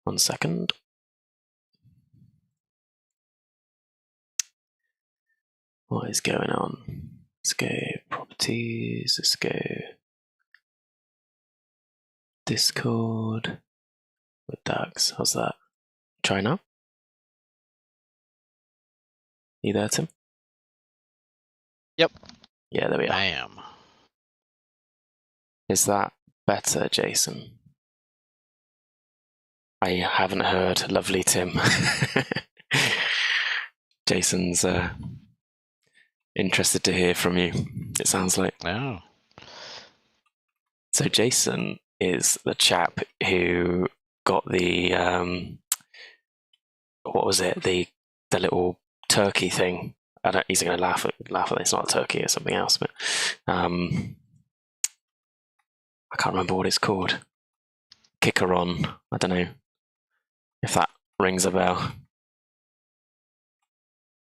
1 second. What is going on? Let's go properties, let's go Discord with Dags. How's that? Try now. You there, Tim? Yep. Yeah, there we are. I am. Is that better, Jason? I haven't heard lovely Tim. Jason's interested to hear from you, it sounds like. Oh. So Jason is the chap who got the what was it? The little turkey thing. He's going to laugh at it. It's not a turkey, it's something else, but I can't remember what it's called. Kicker on. I don't know if that rings a bell.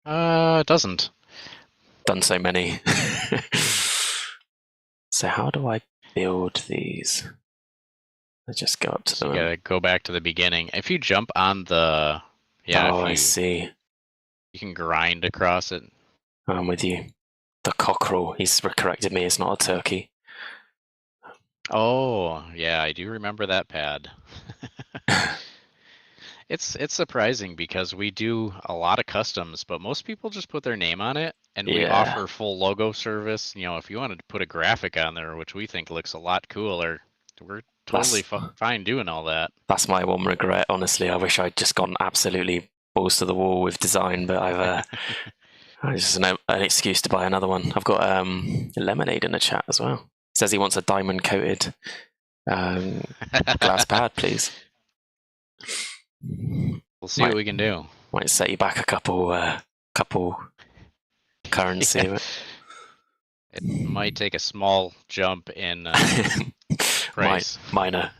It doesn't. Done so many. So how do I build these? Let's just go up to them. You gotta go back to the beginning. If you jump on the... Yeah, I see. You can grind across it. I'm with you. The cockerel. He's corrected me. It's not a turkey. Oh, yeah, I do remember that pad. It's surprising because we do a lot of customs, but most people just put their name on it, and we offer full logo service. You know, if you wanted to put a graphic on there, which we think looks a lot cooler, we're totally fine doing all that. That's my one regret, honestly. I wish I'd just gone absolutely balls to the wall with design, but I've just an excuse to buy another one. I've got Lemonade in the chat as well. He says he wants a diamond coated glass pad, please. We'll see what we can do. Might set you back a couple currency. Yeah. It might take a small jump in price. Minor.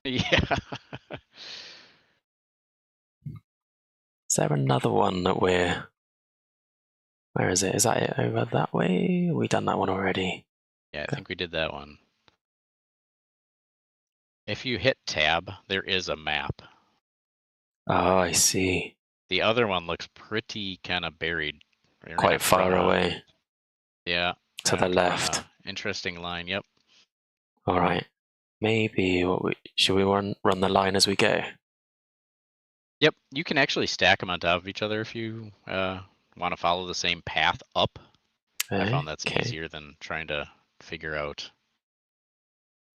Yeah. Is there another one that where is it? Is that it over that way? We done that one already. Yeah, I think we did that one. If you hit tab, there is a map. Oh, I see. The other one looks pretty kind of buried. Quite far away. Yeah. To the left. Interesting line, yep. All right. Maybe should we run the line as we go? Yep, you can actually stack them on top of each other if you want to follow the same path up. I found that's easier than trying to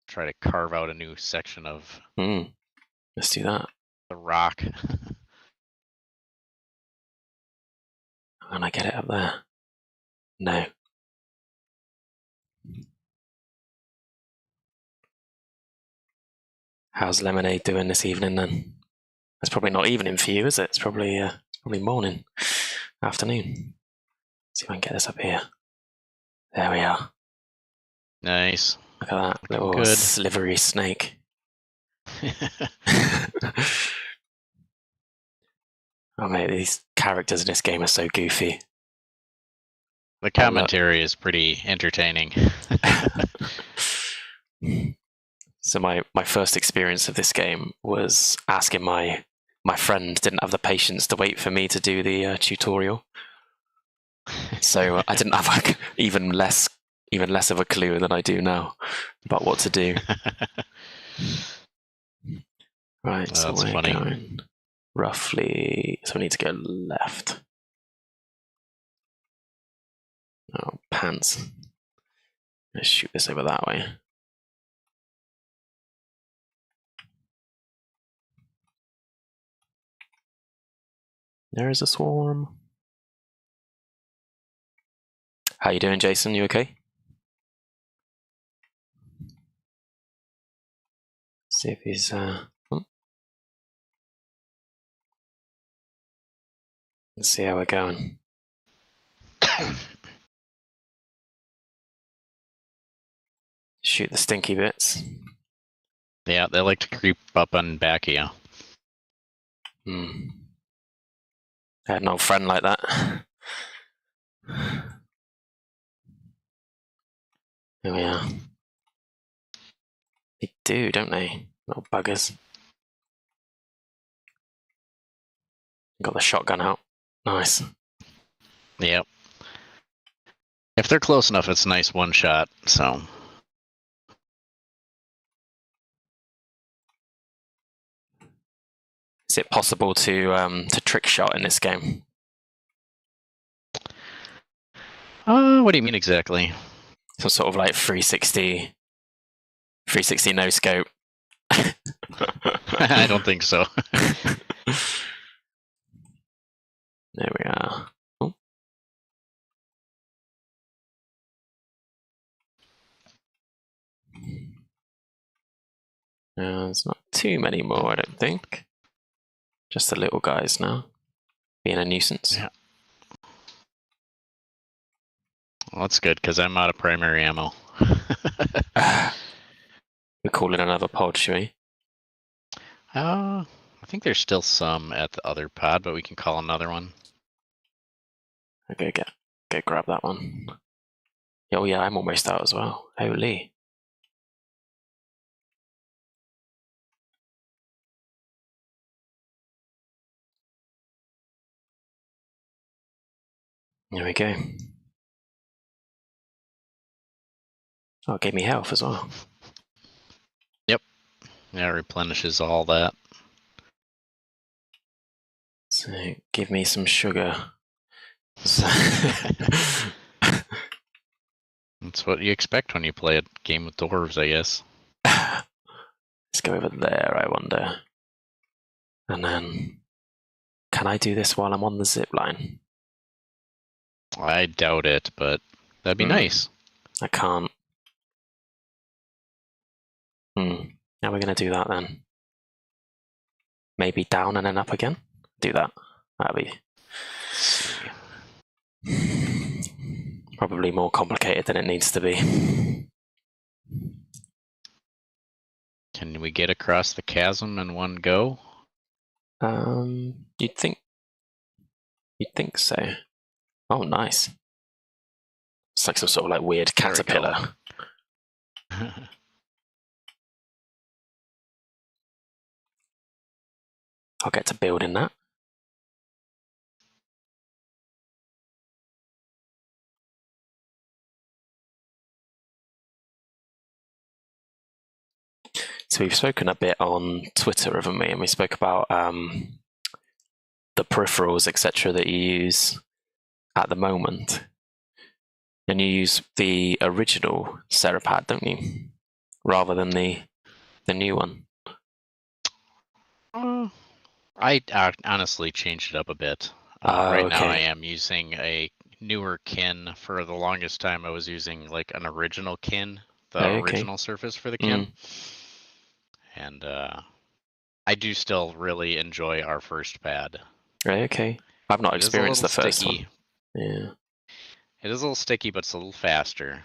try to carve out a new section of let's do that. The rock. Can I get it up there? No. How's Lemonade doing this evening then? It's probably not evening for you, is it? It's probably morning, afternoon. Let's see if I can get this up here. There we are. Nice. Look at that little slivery snake. Oh mate, these characters in this game are so goofy. The commentary is pretty entertaining. So my first experience of this game was asking my friend didn't have the patience to wait for me to do the tutorial. So I didn't have even less of a clue than I do now about what to do. Right, so that's funny. Going roughly, so we need to go left. Oh, pants. Let's shoot this over that way. There is a swarm. How you doing, Jason? You okay? See if he's Let's see how we're going. Shoot the stinky bits. Yeah, they like to creep up on back of you. I had an old friend like that. Here we are. They do, don't they? Little buggers. Got the shotgun out. Nice. Yep. If they're close enough, it's a nice one shot. So. Is it possible to trick shot in this game? What do you mean exactly? Some sort of like 360 no scope. I don't think so. There we are. Oh. There's not too many more, I don't think. Just the little guys now, being a nuisance. Yeah. Well, that's good because I'm out of primary ammo. We're calling another pod, should we? I think there's still some at the other pod, but we can call another one. Okay, go grab that one. Oh yeah, I'm almost out as well. Holy. There we go. Oh, it gave me health as well. Yep. Yeah, it replenishes all that. So give me some sugar. That's what you expect when you play a game with dwarves, I guess. Let's go over there, I wonder. And then, can I do this while I'm on the zip line? I doubt it, but that'd be nice. I can't. How are we going to do that then? Maybe down and then up again? Do that. That'd be probably more complicated than it needs to be. Can we get across the chasm in one go? You'd think so. Oh, nice. It's like some sort of like weird caterpillar. I'll get to building that. So we've spoken a bit on Twitter, haven't we? And we spoke about the peripherals, etc., that you use at the moment. And you use the original Cerapad, don't you? Rather than the new one. I honestly changed it up a bit. Right now I am using a newer kin. For the longest time I was using like an original kin, the original surface for the kin. And I do still really enjoy our first pad. Okay. I've not experienced the first one. Yeah. It is a little sticky, but it's a little faster.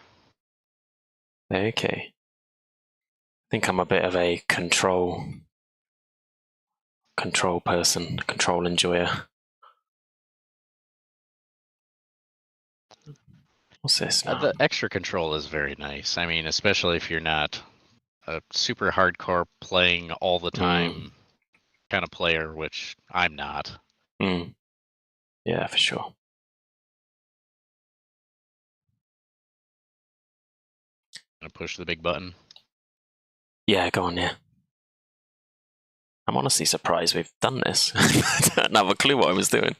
Okay. I think I'm a bit of a control person, control enjoyer. What's this now? The extra control is very nice. I mean, especially if you're not a super hardcore playing all the time kind of player, which I'm not. Yeah, for sure. Gonna push the big button. Yeah, go on, yeah. I'm honestly surprised we've done this. I don't have a clue what I was doing.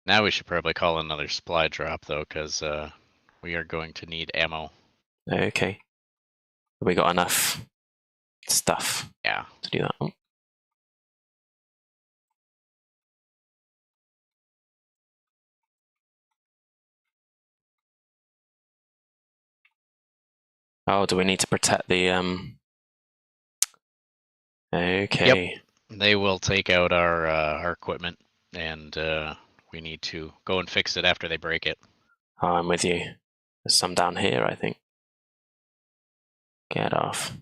Now we should probably call another supply drop, though, because we are going to need ammo. Okay. We got enough stuff to do that. Oh, do we need to protect the Okay. Yep. They will take out our equipment, and we need to go and fix it after they break it. Oh, I'm with you. There's some down here, I think. Get off.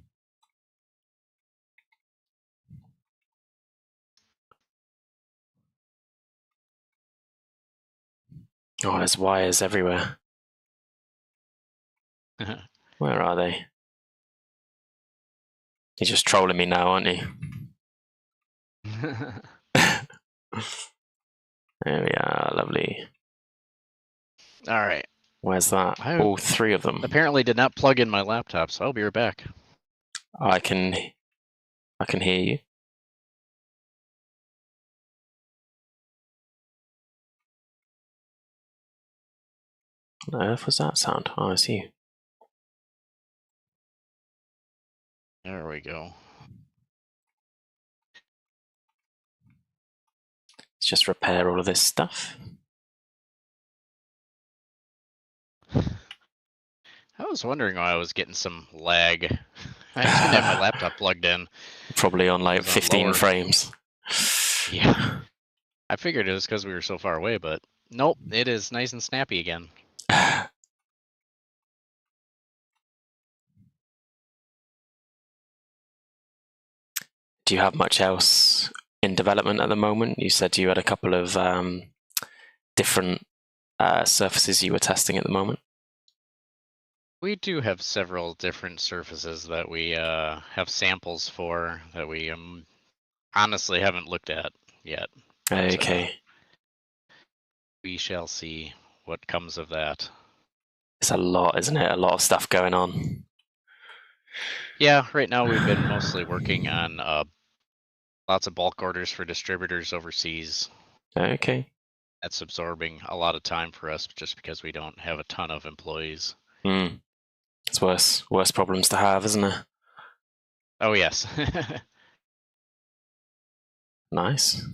Oh, there's wires everywhere. Where are they? You're just trolling me now, aren't you? There we are, lovely. All right. Where's that? All 3 of them. Apparently did not plug in my laptop, so I'll be right back. I can hear you. What on earth was that sound? Oh, I see. There we go. Let's just repair all of this stuff. I was wondering why I was getting some lag. I just didn't have my laptop plugged in. Probably on like 15 frames. Yeah. I figured it was because we were so far away, but nope, it is nice and snappy again. Do you have much else in development at the moment? You said you had a couple of different surfaces you were testing at the moment. We do have several different surfaces that we have samples for that we honestly haven't looked at yet. But, okay. we shall see what comes of that. It's a lot, isn't it? A lot of stuff going on. Yeah, right now we've been mostly working on lots of bulk orders for distributors overseas. Okay. That's absorbing a lot of time for us just because we don't have a ton of employees. It's worse problems to have, isn't it? Oh, yes. Nice.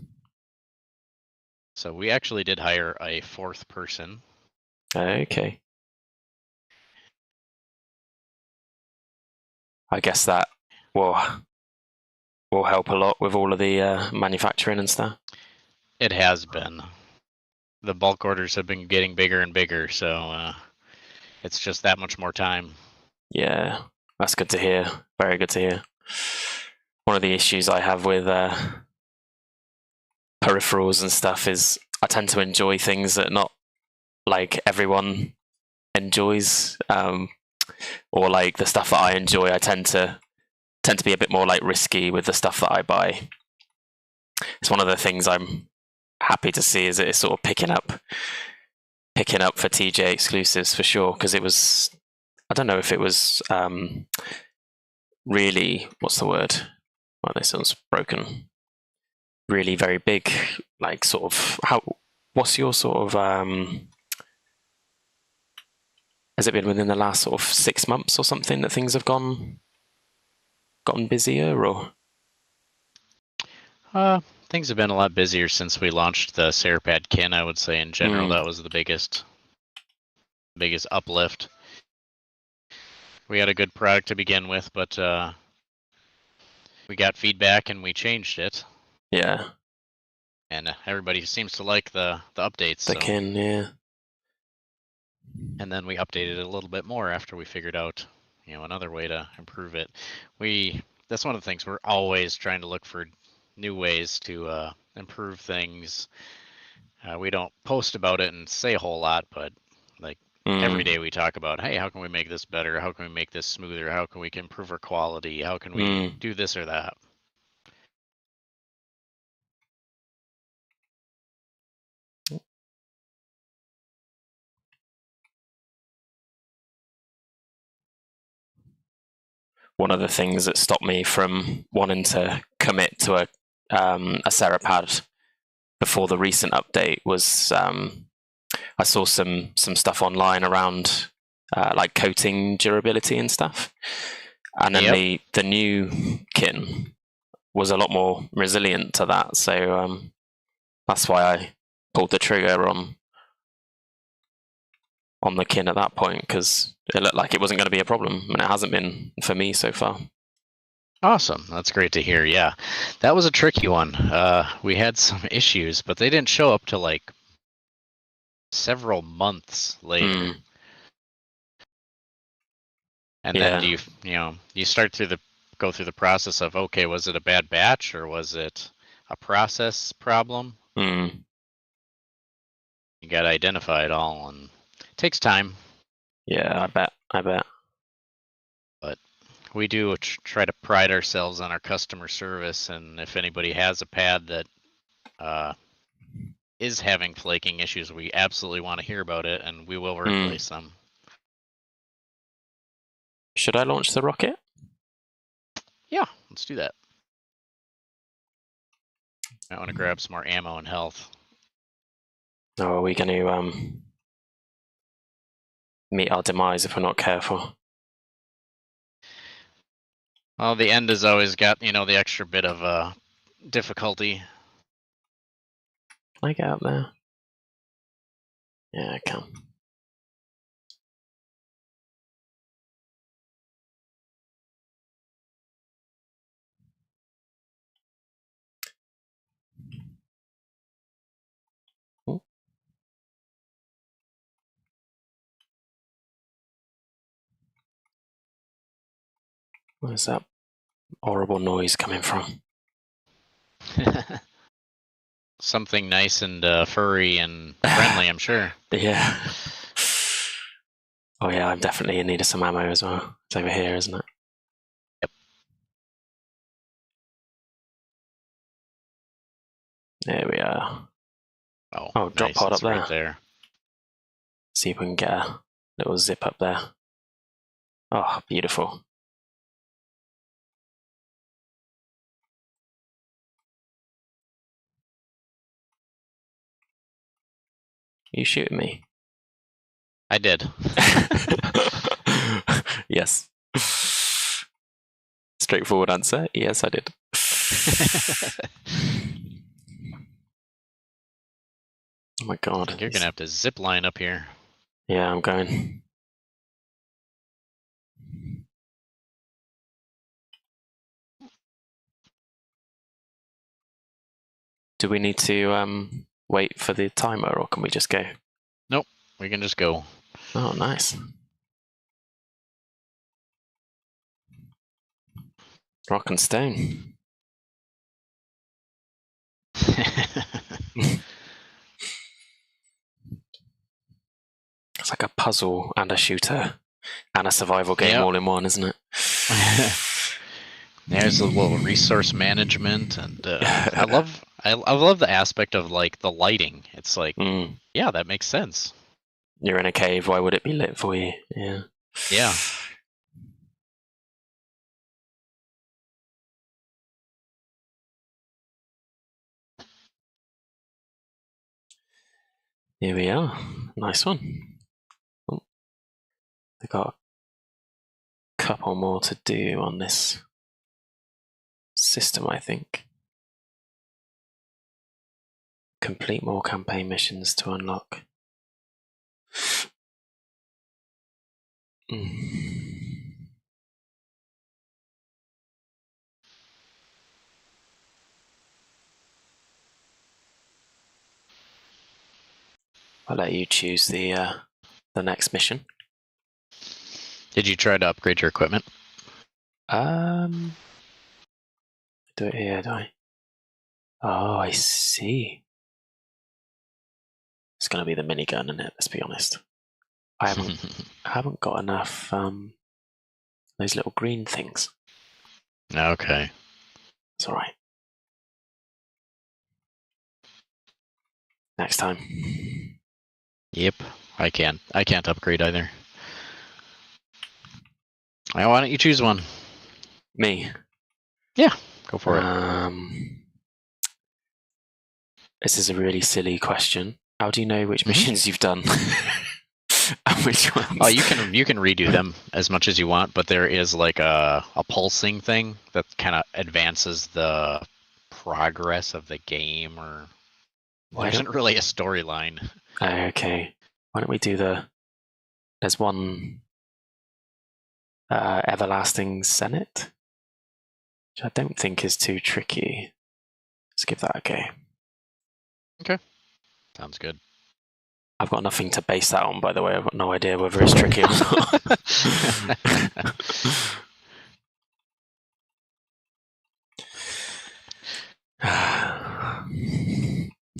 So we actually did hire a 4th person. Okay. I guess that will help a lot with all of the manufacturing and stuff. It has been. The bulk orders have been getting bigger and bigger, so it's just that much more time. Yeah, that's good to hear. Very good to hear. One of the issues I have with peripherals and stuff is I tend to enjoy things that not like everyone enjoys, or like the stuff that I enjoy. I tend to be a bit more like risky with the stuff that I buy. It's one of the things I'm happy to see is it's sort of picking up for TJ Exclusives for sure, because it was, I don't know if it was really, what's the word? Well, this one's broken. Really very big, like sort of what's your sort of has it been within the last sort of 6 months or something that things have gotten busier, or? Things have been a lot busier since we launched the Cerapad Kin. I would say in general that was the biggest uplift. We had a good product to begin with, but we got feedback and we changed it. Yeah. And everybody seems to like the updates. The Kin, yeah. And then we updated it a little bit more after we figured out, another way to improve it. That's one of the things we're always trying to look for new ways to improve things. We don't post about it and say a whole lot, but like every day we talk about, hey, how can we make this better? How can we make this smoother? How can we improve our quality? How can we do this or that? One of the things that stopped me from wanting to commit to a Cerapad before the recent update was I saw some stuff online around like coating durability and stuff, and then the new Kin was a lot more resilient to that. So that's why I pulled the trigger on the Kin at that point, because it looked like it wasn't going to be a problem, and it hasn't been for me so far. Awesome. That's great to hear. Yeah, that was a tricky one. We had some issues, but they didn't show up till like several months later. And then you start go through the process of, okay, was it a bad batch or was it a process problem? You got to identify it all, and it takes time. Yeah, I bet. But we do try to pride ourselves on our customer service, and if anybody has a pad that is having flaking issues, we absolutely want to hear about it, and we will replace them. Should I launch the rocket? Yeah, let's do that. I want to grab some more ammo and health. Or are we going to meet our demise if we're not careful? Well, the end has always got, the extra bit of difficulty. Can I get up there? Yeah, I can. Where's that horrible noise coming from? Something nice and furry and friendly, I'm sure. Yeah. Oh yeah, I'm definitely in need of some ammo as well. It's over here, isn't it? Yep. There we are. Oh, drop nice. pod up Right there. See if we can get a little zip up there. Oh, beautiful. You shooting me? I did. Yes. Straightforward answer. Yes, I did. Oh my god. You're going to have to zip line up here. Yeah, I'm going. Do we need to wait for the timer, or can we just go? Nope, we can just go. Oh, nice. Rock and stone. It's like a puzzle and a shooter and a survival game all in one, isn't it? There's a little resource management, and I love the aspect of like the lighting. It's like, yeah, that makes sense. You're in a cave. Why would it be lit for you? Yeah. Yeah. Here we are. Nice one. Oh, I got a couple more to do on this system, I think. Complete more campaign missions to unlock. I'll let you choose the next mission. Did you try to upgrade your equipment? Do it here, do I? Oh, I see. It's going to be the minigun, isn't it? Let's be honest. I haven't got enough those little green things. Okay. It's all right. Next time. Yep, I can't upgrade either. Why don't you choose one? Me? Yeah, go for it. This is a really silly question. How do you know which missions you've done? And which ones? Oh, you can redo them as much as you want, but there is like a pulsing thing that kind of advances the progress of the game, or there isn't really a storyline. Okay. Why don't we do there's one Everlasting Senate, which I don't think is too tricky. Let's give that a go. Okay. Sounds good. I've got nothing to base that on, by the way. I've got no idea whether it's tricky or not.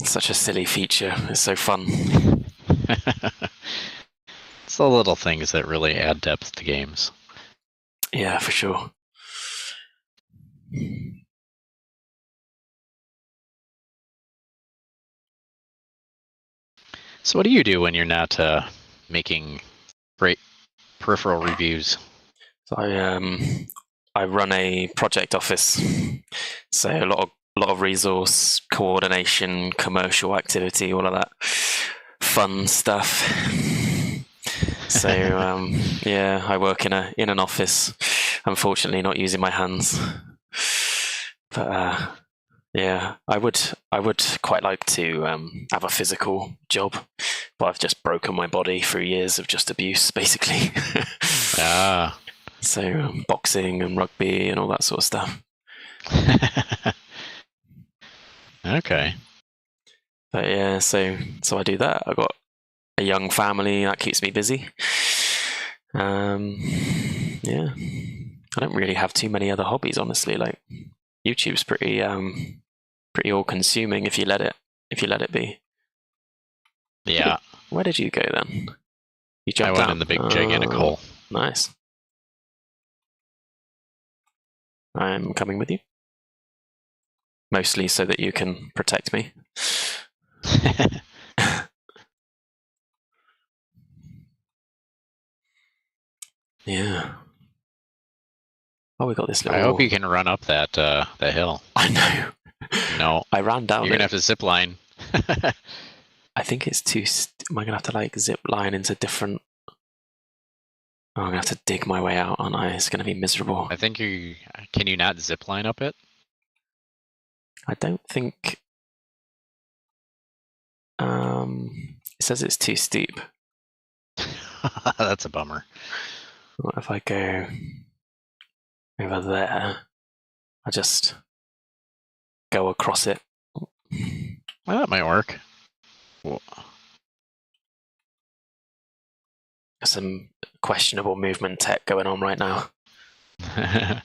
Such a silly feature. It's so fun. It's the little things that really add depth to games. Yeah, for sure. So what do you do when you're not making great peripheral reviews? So I run a project office, so a lot of resource coordination, commercial activity, all of that fun stuff. So yeah, I work in an office. Unfortunately, not using my hands, but yeah, I would quite like to have a physical job, but I've just broken my body through years of just abuse, basically. Ah. So boxing and rugby and all that sort of stuff. Okay. But yeah, so I do that. I've got a young family that keeps me busy. Yeah, I don't really have too many other hobbies, honestly. Like YouTube's pretty all consuming if you let it be. Yeah. Where did you go then? You I jumped went down. in the big gigantic hole. Nice. I'm coming with you. Mostly so that you can protect me. Yeah. Oh, we got this little. I hope you can run up that that hill. I know. No. I ran down You're it. gonna have to zip line. I think it's too. Am I gonna have to like zip line into different? Oh, I'm gonna have to dig my way out, aren't I? It's gonna be miserable. I think you can you not zip line up it? I don't think. It says it's too steep. That's a bummer. What if I go over there? I just go across it. Well, that might work. Well, some questionable movement tech going on right now. Oh,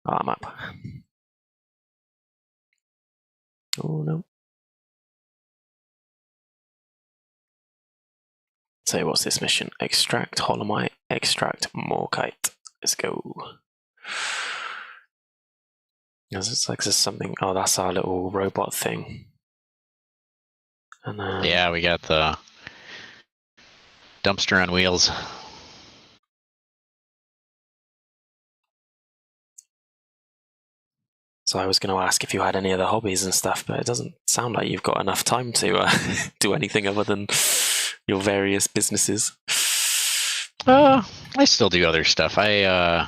I'm up. Oh no. So what's this mission? Extract holomite, extract morkite. Let's go. It's like there's something. Oh, that's our little robot thing. And then yeah, we got the dumpster on wheels. so I was going to ask if you had any other hobbies and stuff, but it doesn't sound like you've got enough time to do anything other than your various businesses. I still do other stuff. I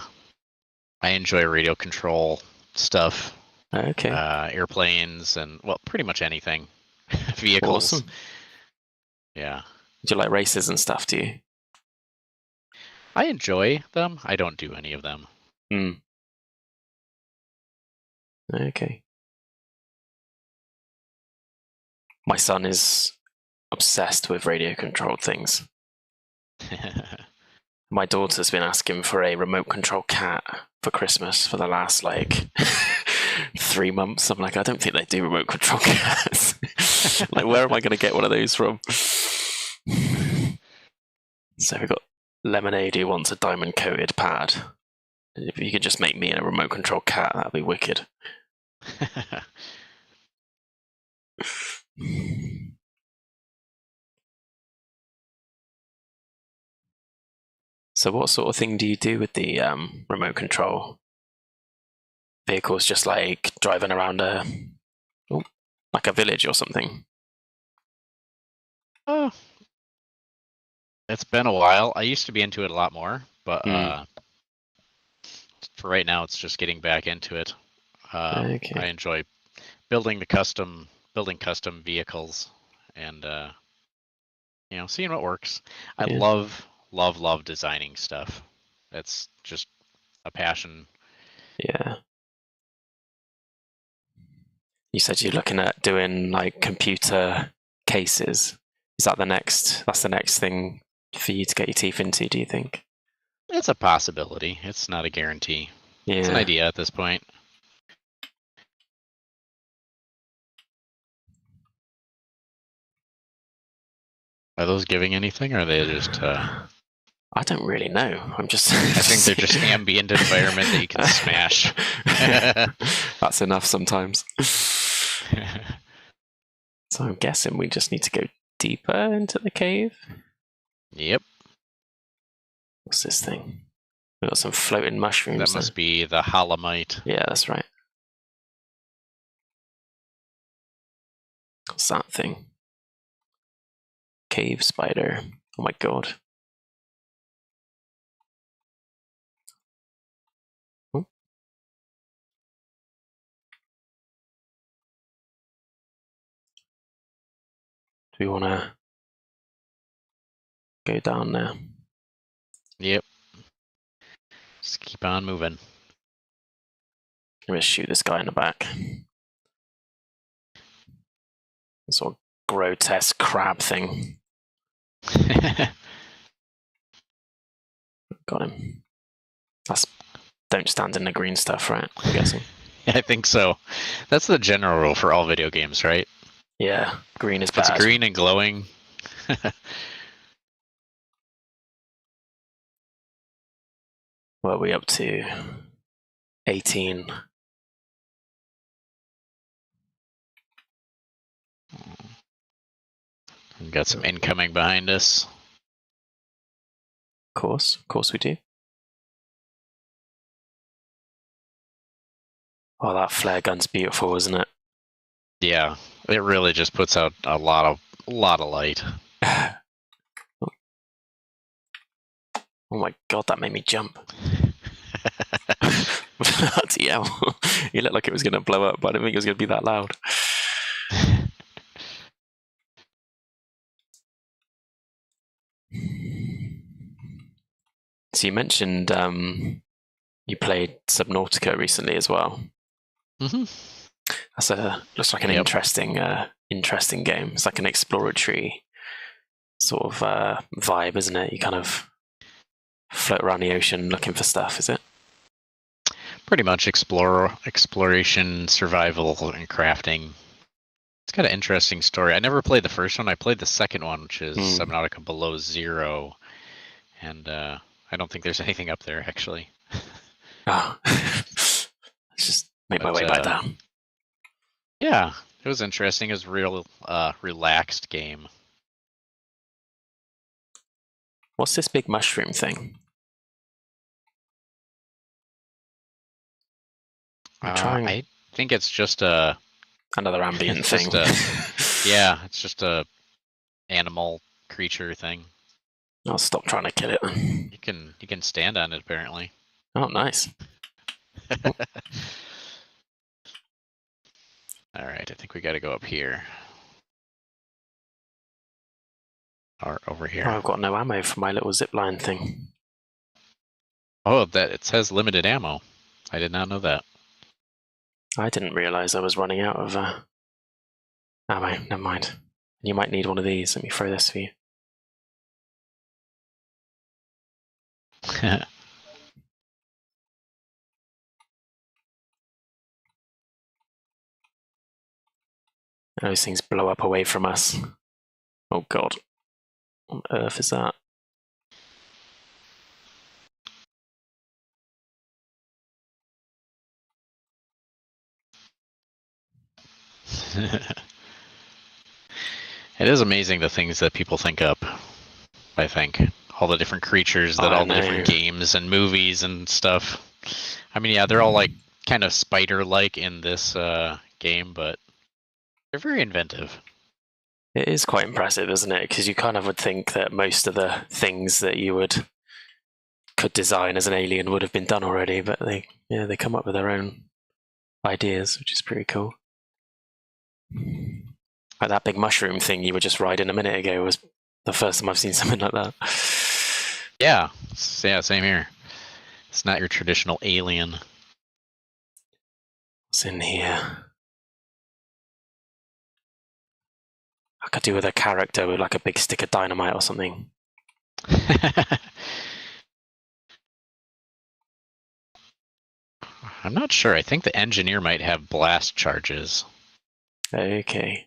enjoy radio control stuff. Okay. Airplanes and well, pretty much anything. Vehicles. Awesome. Yeah. Do you like races and stuff? Do you? I enjoy them. I don't do any of them. Hmm. Okay. My son is obsessed with radio controlled things. My daughter's been asking for a remote control cat for Christmas for the last like 3 months. I'm like, I don't think they do remote control cats. Like, where am I going to get one of those from? So we've got Lemonade who wants a diamond coated pad. If you could just make me a remote control cat, that'd be wicked. So what sort of thing do you do with the remote control vehicles? Just like driving around like a village or something? Oh, it's been a while. I used to be into it a lot more, but for right now, it's just getting back into it. Okay. I enjoy building custom vehicles and seeing what works. I Yeah. love designing stuff. It's just a passion. Yeah. You said you're looking at doing like computer cases. Is that that's the next thing for you to get your teeth into, do you think? It's a possibility. It's not a guarantee. Yeah. It's an idea at this point. Are those giving anything, or are they just I don't really know. I'm just. I think they're just ambient environment that you can smash. That's enough sometimes. So I'm guessing we just need to go deeper into the cave. Yep. What's this thing? We've got some floating mushrooms. That must be the Holomite. Yeah, that's right. What's that thing? Cave spider. Oh my god. Oh. Do we want to go down there? Yep. Just keep on moving. I'm going to shoot this guy in the back. This sort of grotesque crab thing. Got him. That's don't stand in the green stuff, right? I'm guessing. I think so. That's the general rule for all video games, right? Yeah, green is if bad. it's green and glowing. What are we up to? 18. We've got some incoming behind us. Of course we do. Oh, that flare gun's beautiful, isn't it? Yeah, it really just puts out a lot of light. Oh my god, that made me jump. Bloody hell. You looked like it was going to blow up, but I didn't think it was going to be that loud. So you mentioned you played Subnautica recently as well. Mm-hmm. Looks like an interesting game. It's like an exploratory sort of vibe, isn't it? You kind of float around the ocean looking for stuff, is it? Pretty much exploration, survival, and crafting. It's got an interesting story. I never played the first one. I played the second one, which is Subnautica Below Zero, and I don't think there's anything up there actually. Oh, let's just make my way back down. Yeah, it was interesting. It was a real relaxed game. What's this big mushroom thing? I think it's just another ambient thing. Yeah, it's just a animal creature thing. I'll stop trying to kill it. You can stand on it apparently. Oh, nice. All right, I think we got to go up here. Or over here. Oh, I've got no ammo for my little zipline thing. Oh, it says limited ammo. I did not know that. I didn't realize I was running out of ammo. Never mind. You might need one of these. Let me throw this for you. Those things blow up away from us. Oh god. What on earth is that? It is amazing the things that people think up, I think. All the different creatures that all the different games and movies and stuff. I mean, yeah, they're all like kind of spider-like in this game, but they're very inventive. It is quite impressive, isn't it? Because you kind of would think that most of the things that you could design as an alien would have been done already, but they come up with their own ideas, which is pretty cool. Like that big mushroom thing you were just riding a minute ago was the first time I've seen something like that. Yeah, same here. It's not your traditional alien. What's in here? I could do with a character with like a big stick of dynamite or something. I'm not sure. I think the engineer might have blast charges. Okay.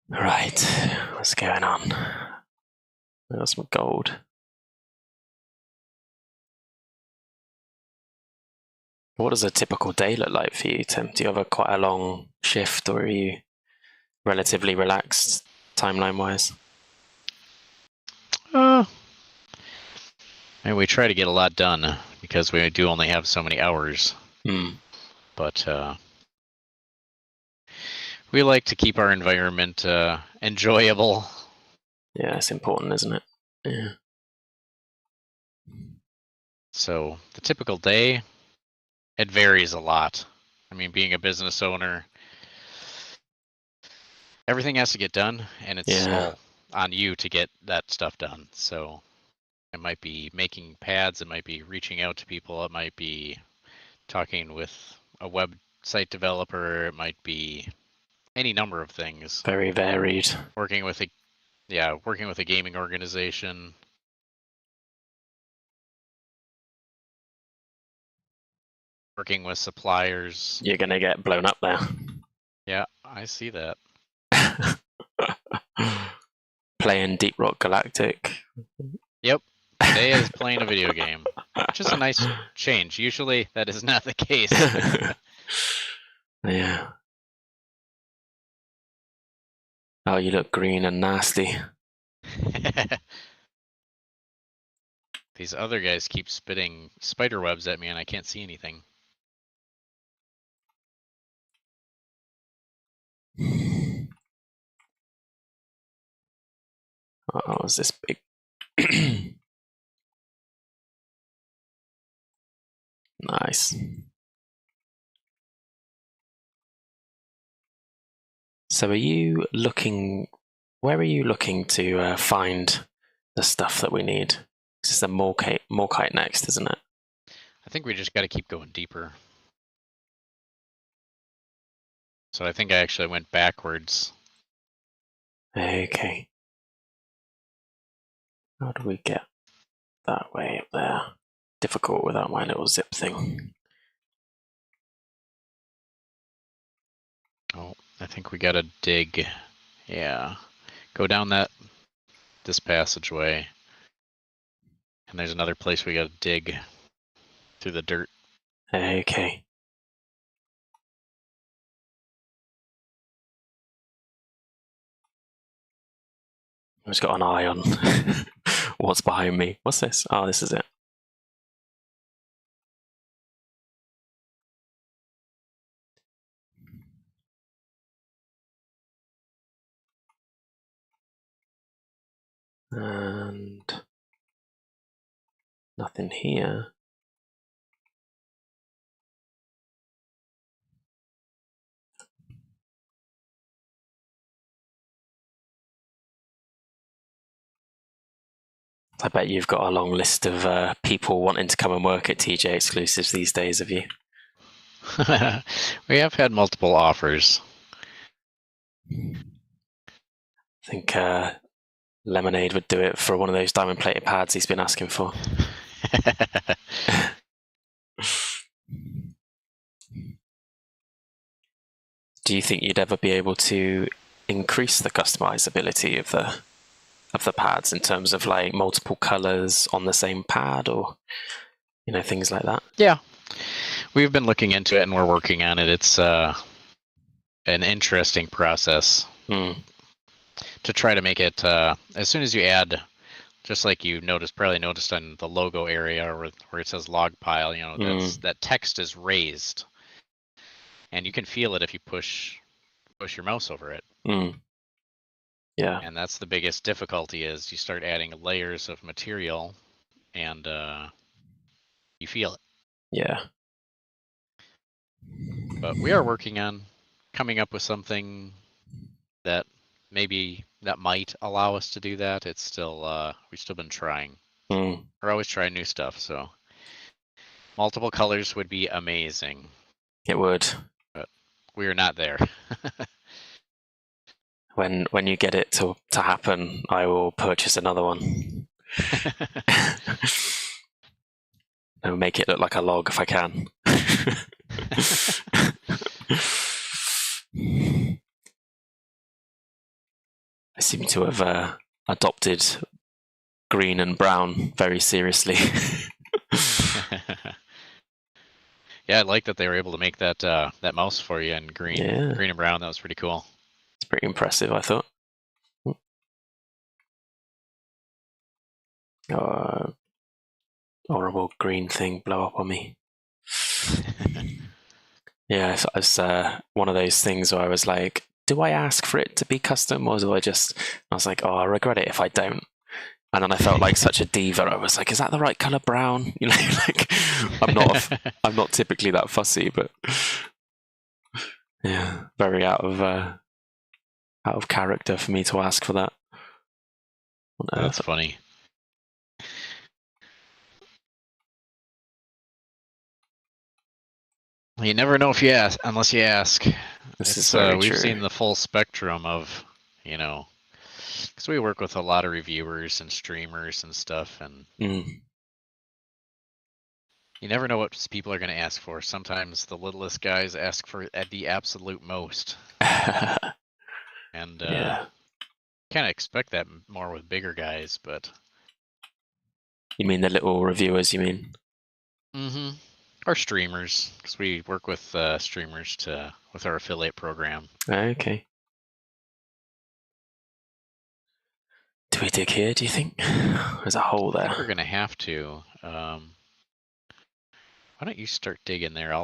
Right, what's going on? We got some gold. What does a typical day look like for you, Tim? Do you have quite a long shift, or are you relatively relaxed timeline-wise? And we try to get a lot done because we do only have so many hours. But we like to keep our environment enjoyable. Yeah, it's important, isn't it? Yeah. So the typical day, it varies a lot. I mean, being a business owner, everything has to get done, and it's all on you to get that stuff done. So it might be making pads, it might be reaching out to people, it might be talking with a website developer, it might be any number of things. Very varied. Working with a gaming organization. Working with suppliers. You're gonna get blown up there. Yeah, I see that. Playing Deep Rock Galactic. Yep. Today is playing a video game, which is a nice change. Usually that is not the case. Yeah. Oh, you look green and nasty. These other guys keep spitting spider webs at me and I can't see anything. Oh, is this big? Nice. So are you looking, where are you looking to find the stuff that we need? This is the Morkite next, isn't it? I think we just got to keep going deeper. So I think I actually went backwards. Okay. How do we get that way up there? Difficult without my little zip thing. Oh, I think we gotta dig. Yeah. Go down this passageway. And there's another place we gotta dig through the dirt. Okay. I've just got an eye on what's behind me. What's this? Oh, this is it. And nothing here. I bet you've got a long list of people wanting to come and work at TJ Exclusives these days, have you? We have had multiple offers. I think Lemonade would do it for one of those diamond-plated pads he's been asking for. Do you think you'd ever be able to increase the customizability of the pads in terms of like multiple colors on the same pad, or things like that? Yeah, we've been looking into it and we're working on it. It's an interesting process to try to make it as soon as you add, just like you probably noticed on the logo area or where it says log pile, that text is raised, and you can feel it if you push your mouse over it. Yeah. And that's the biggest difficulty, is you start adding layers of material and you feel it. Yeah. But we are working on coming up with something that might allow us to do that. It's still we've still been trying. We're always trying new stuff, so multiple colors would be amazing. It would. But we are not there. When you get it to happen, I will purchase another one. And make it look like a log if I can. seem to have adopted green and brown very seriously. Yeah, I like that they were able to make that that mouse for you in green, Yeah. green and brown. That was pretty cool. It's pretty impressive, I thought. Horrible green thing blow up on me. Yeah, it's one of those things where I was like, do I ask for it to be custom, or do I just? I was like, oh, I regret it if I don't. And then I felt like such a diva. I was like, is that the right color brown? You know, like I'm not typically that fussy, but yeah, very out of character for me to ask for that. That's funny. You never know if you ask, unless you ask. This is very we've true. seen the full spectrum of, because we work with a lot of reviewers and streamers and stuff, and you never know what people are going to ask for. Sometimes the littlest guys ask for at the absolute most, and Yeah. kind of expect that more with bigger guys, but. You mean the little reviewers? You mean? Mm-hmm. Or streamers, because we work with streamers with our affiliate program. Okay. Do we dig here, do you think? There's a hole there. I think we're going to have to. Why don't you start digging there?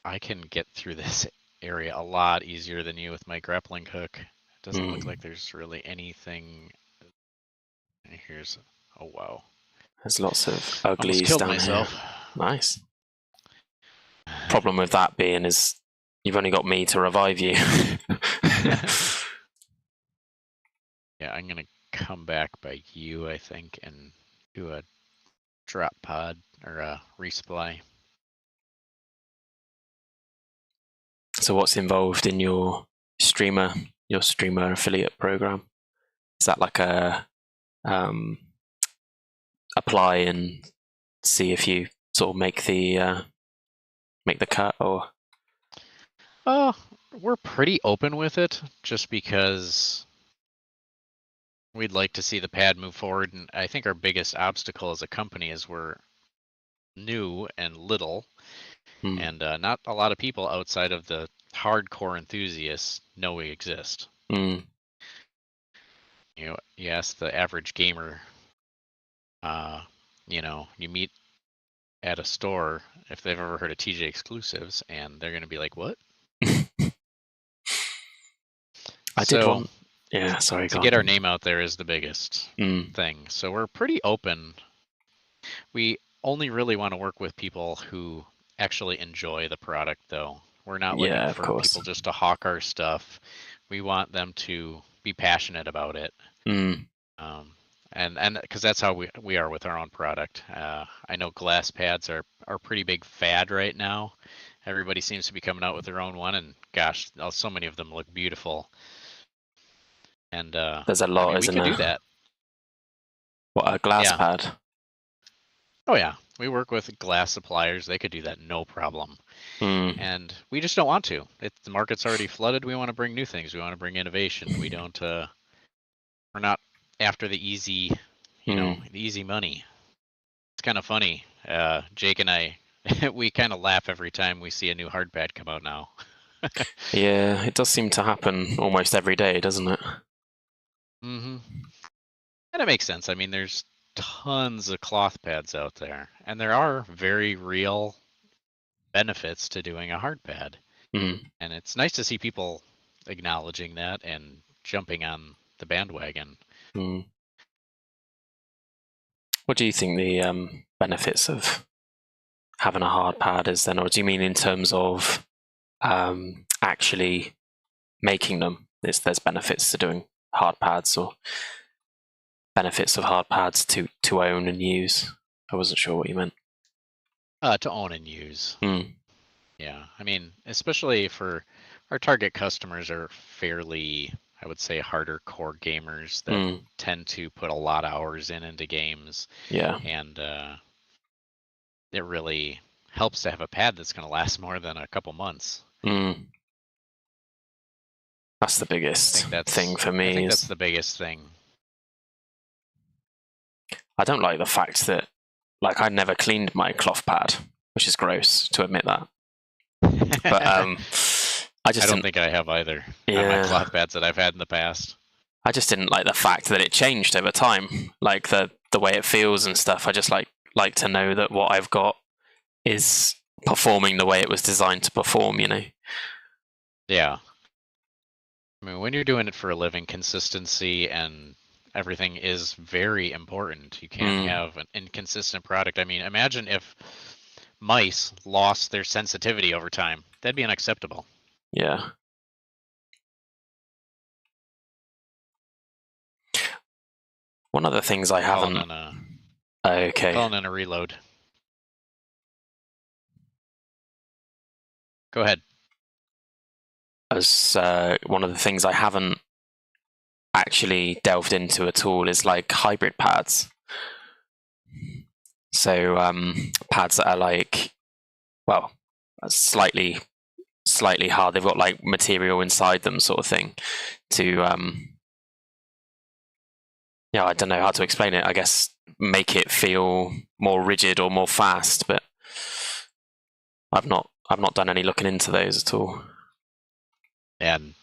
I can get through this area a lot easier than you with my grappling hook. It doesn't look like there's really anything. Here's, oh wow. There's lots of uglies Almost killed down myself. here. Nice. Problem with that being is you've only got me to revive you. Yeah, I'm going to come back by you, I think, and do a drop pod or a resupply. So what's involved in your streamer affiliate program? Is that like a apply and see if you sort of make the cut, or? We're pretty open with it, just because we'd like to see the pad move forward, and I think our biggest obstacle as a company is we're new and little, and not a lot of people outside of the hardcore enthusiasts know we exist. You ask the average gamer, you meet at a store if they've ever heard of TJ Exclusives, and they're going to be like, what? Yeah, sorry. To get our name out there is the biggest thing. So we're pretty open. We only really want to work with people who actually enjoy the product, though. We're not looking for people just to hawk our stuff. We want them to be passionate about it. And because that's how we are with our own product. I know glass pads are pretty big fad right now. Everybody seems to be coming out with their own one, and gosh, so many of them look beautiful. And there's a lot, isn't there? We could do that. What, a glass pad? Oh yeah, we work with glass suppliers. They could do that, no problem. And we just don't want to. The market's already flooded. We want to bring new things. We want to bring innovation. We don't. We're not after the easy, the easy money. It's kind of funny. Jake and I, we kind of laugh every time we see a new hard pad come out now. Yeah, it does seem to happen almost every day, doesn't it? And it makes sense. I mean, there's tons of cloth pads out there, and there are very real benefits to doing a hard pad. And it's nice to see people acknowledging that and jumping on the bandwagon. What do you think the benefits of having a hard pad is then, or do you mean in terms of actually making them? There's benefits to doing hard pads, or benefits of hard pads to own and use? I wasn't sure what you meant. To own and use. Yeah, I mean, especially for our target customers are fairly, I would say, harder core gamers that tend to put a lot of hours into games. Yeah. And it really helps to have a pad that's going to last more than a couple months. That's the biggest thing for me. I think that's the biggest thing. I don't like the fact that, like, I never cleaned my cloth pad, which is gross to admit that. But I don't think I have either. Yeah. On my cloth pads that I've had in the past. I just didn't like the fact that it changed over time, like the way it feels and stuff. I just like to know that what I've got is performing the way it was designed to perform, you know? Yeah. I mean, when you're doing it for a living, consistency and everything is very important. You can't have an inconsistent product. I mean, imagine if mice lost their sensitivity over time. That'd be unacceptable. Yeah. One of the things I haven't... Okay. Calling in a reload. Go ahead. As one of the things I haven't actually delved into at all is like hybrid pads. So pads that are like, well, slightly hard. They've got like material inside them, sort of thing. To yeah, I don't know how to explain it. I guess make it feel more rigid or more fast, but I've not done any looking into those at all. And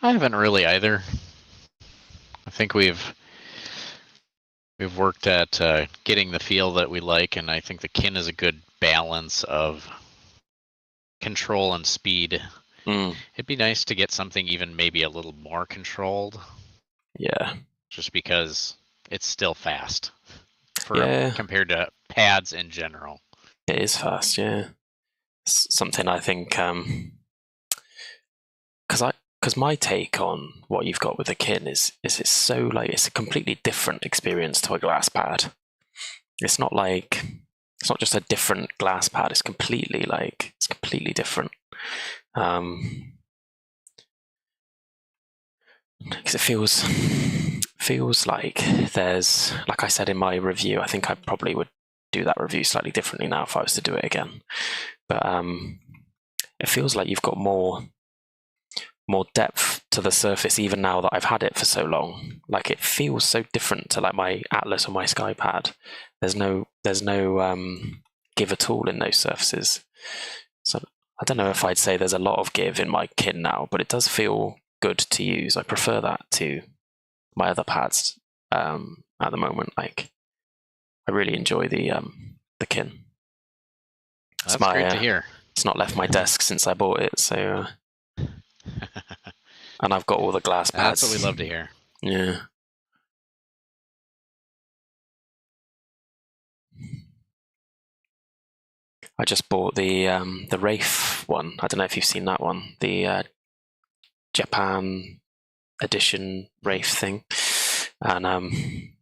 I haven't really either. I think we've worked at getting the feel that we like, and I think the Kin is a good balance of control and speed. It'd be nice to get something even maybe a little more controlled. Yeah. Just because it's still fast compared to pads in general. It is fast, yeah. It's something I think, because my take on what you've got with the Kin is it's so like it's a completely different experience to a glass pad. It's not just a different glass pad. It's completely different. Because it feels like there's, like I said in my review, I think I probably would do that review slightly differently now if I was to do it again. But it feels like you've got more depth to the surface even now that I've had it for so long. Like it feels so different to like my Atlas or my Skypad. There's no give at all in those surfaces. So I don't know if I'd say there's a lot of give in my Kin now, but it does feel good to use. I prefer that to my other pads at the moment. Like I really enjoy the Kin. That's great to hear. It's not left my desk since I bought it, so and I've got all the glass pads. That's what we love to hear. Yeah. I just bought the Wraith one. I don't know if you've seen that one. The Japan edition Wraith thing, and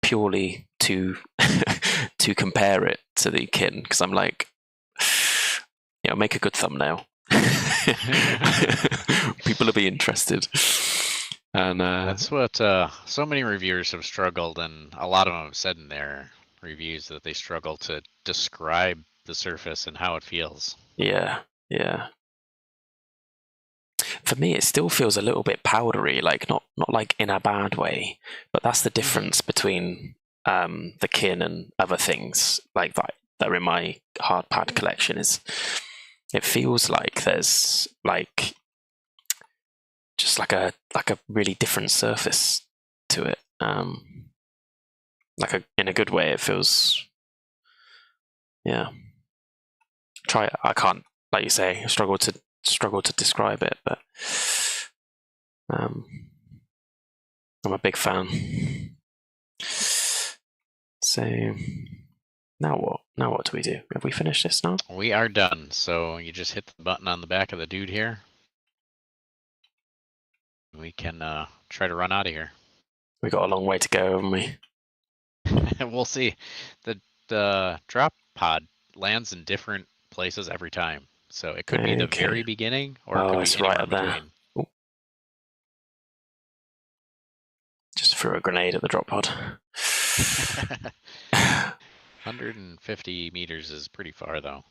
purely to compare it to the Kin, because I'm like, make a good thumbnail. People will be interested. And that's what so many reviewers have struggled, and a lot of them have said in their reviews that they struggle to describe the surface and how it feels. Yeah. For me, it still feels a little bit powdery, like not like in a bad way, but that's the difference between the Kin and other things like that are in my hard pad collection. Is it feels like there's like just like a really different surface to it, in a good way. It feels, yeah. Try it. I can't, like you say, struggle to describe it, but I'm a big fan. So now what? Now what do we do? Have we finished this now? We are done. So you just hit the button on the back of the dude here. We can try to run out of here. We got a long way to go, haven't we? We'll see. The drop pod lands in different places every time, so it could be the very beginning, or it could be it's right up there. Ooh. Just threw a grenade at the drop pod. 150 meters is pretty far, though.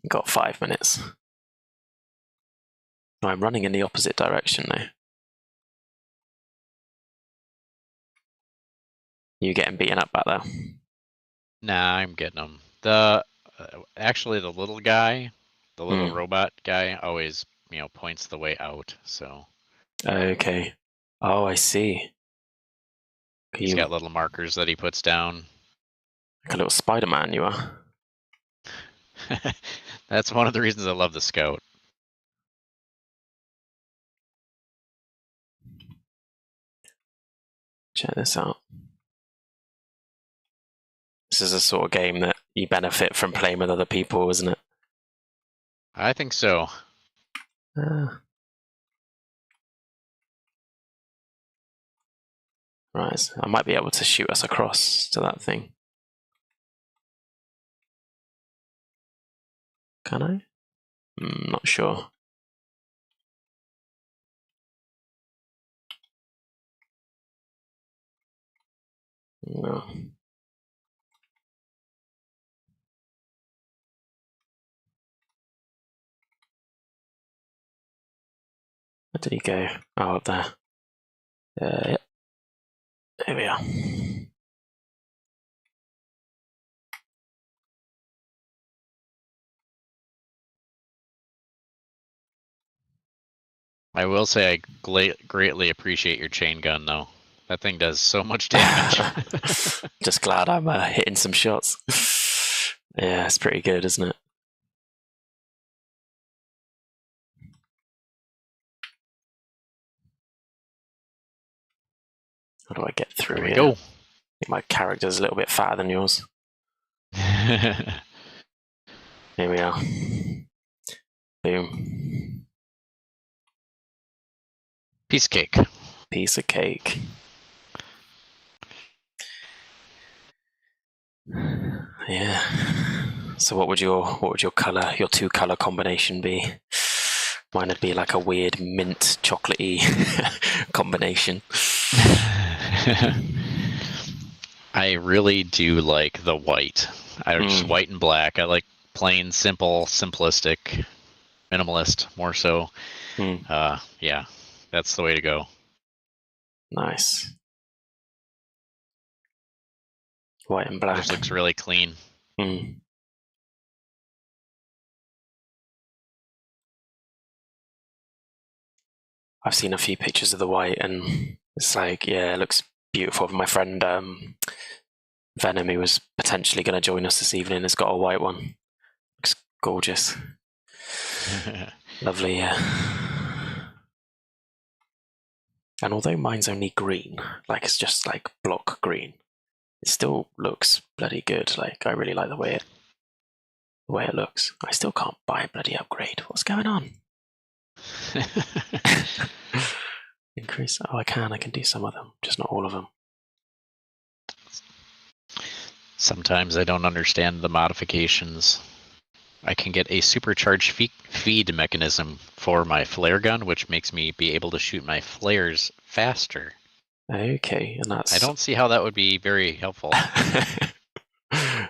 Got 5 minutes. I'm running in the opposite direction now. You getting beaten up back there? Nah, I'm getting them. Actually, the little guy, the little robot guy, always points the way out. So. Okay. Oh, I see. He's got little markers that he puts down. Like a little Spider-Man, you are. That's one of the reasons I love the Scout. Check this out. This is a sort of game that you benefit from playing with other people, isn't it? I think so. Right, I might be able to shoot us across to that thing. Can I? Not sure. No. Where did he go? Oh, up there. Yep. Here we are. I will say I greatly appreciate your chain gun, though. That thing does so much damage. Just glad I'm hitting some shots. Yeah, it's pretty good, isn't it? How do I get through here? There we go. I think my character's a little bit fatter than yours. Here we are. Boom. Piece of cake. Piece of cake. Yeah. So what would your color, your 2-color combination be? Mine would be like a weird mint chocolatey combination. I really do like the white. Just white and black. I like plain, simple, simplistic, minimalist more so. Yeah, that's the way to go. Nice. White and black. Just looks really clean. I've seen a few pictures of the white, and it's like, yeah, it looks beautiful. My friend Venom, who was potentially going to join us this evening, has got a white one. Looks gorgeous. Lovely, yeah. And although mine's only green, like it's just like block green, it still looks bloody good. Like I really like the way it looks. I still can't buy a bloody upgrade. What's going on? Increase. Oh, I can do some of them, just not all of them. Sometimes I don't understand the modifications. I can get a supercharged feed mechanism for my flare gun, which makes me be able to shoot my flares faster. Okay, and that's... I don't see how that would be very helpful.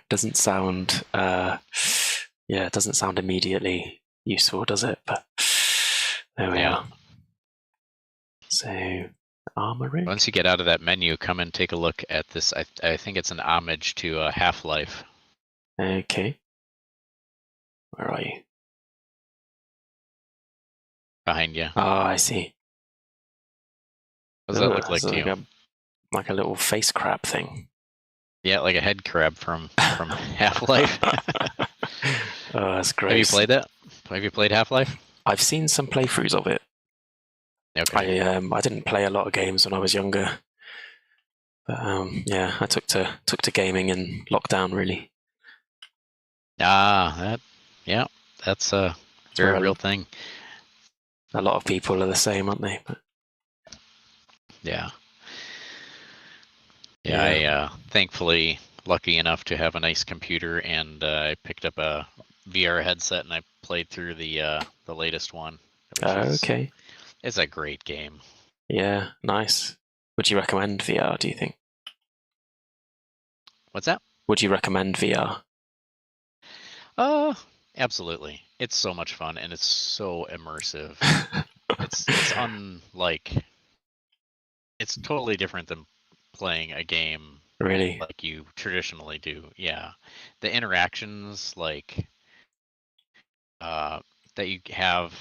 Doesn't sound... yeah, it doesn't sound immediately useful, does it? But there we are. So, armoring. Once you get out of that menu, come and take a look at this. I think it's an homage to Half-Life. Okay. Where are you? Behind you. Oh, I see. What does that look like to you? Like a little face crab thing. Yeah, like a head crab from Half-Life. Oh, that's great. Have you played that? Have you played Half-Life? I've seen some playthroughs of it. Okay. I didn't play a lot of games when I was younger, but yeah, I took to gaming in lockdown really. That's a very real thing. A lot of people are the same, aren't they? But... Yeah. I thankfully lucky enough to have a nice computer, and I picked up a VR headset and I played through the latest one. Okay. It's a great game. Yeah, nice. Would you recommend VR, do you think? What's that? Would you recommend VR? Absolutely. It's so much fun and it's so immersive. It's unlike it's totally different than playing a game Really? like you traditionally do. Yeah. The interactions like uh that you have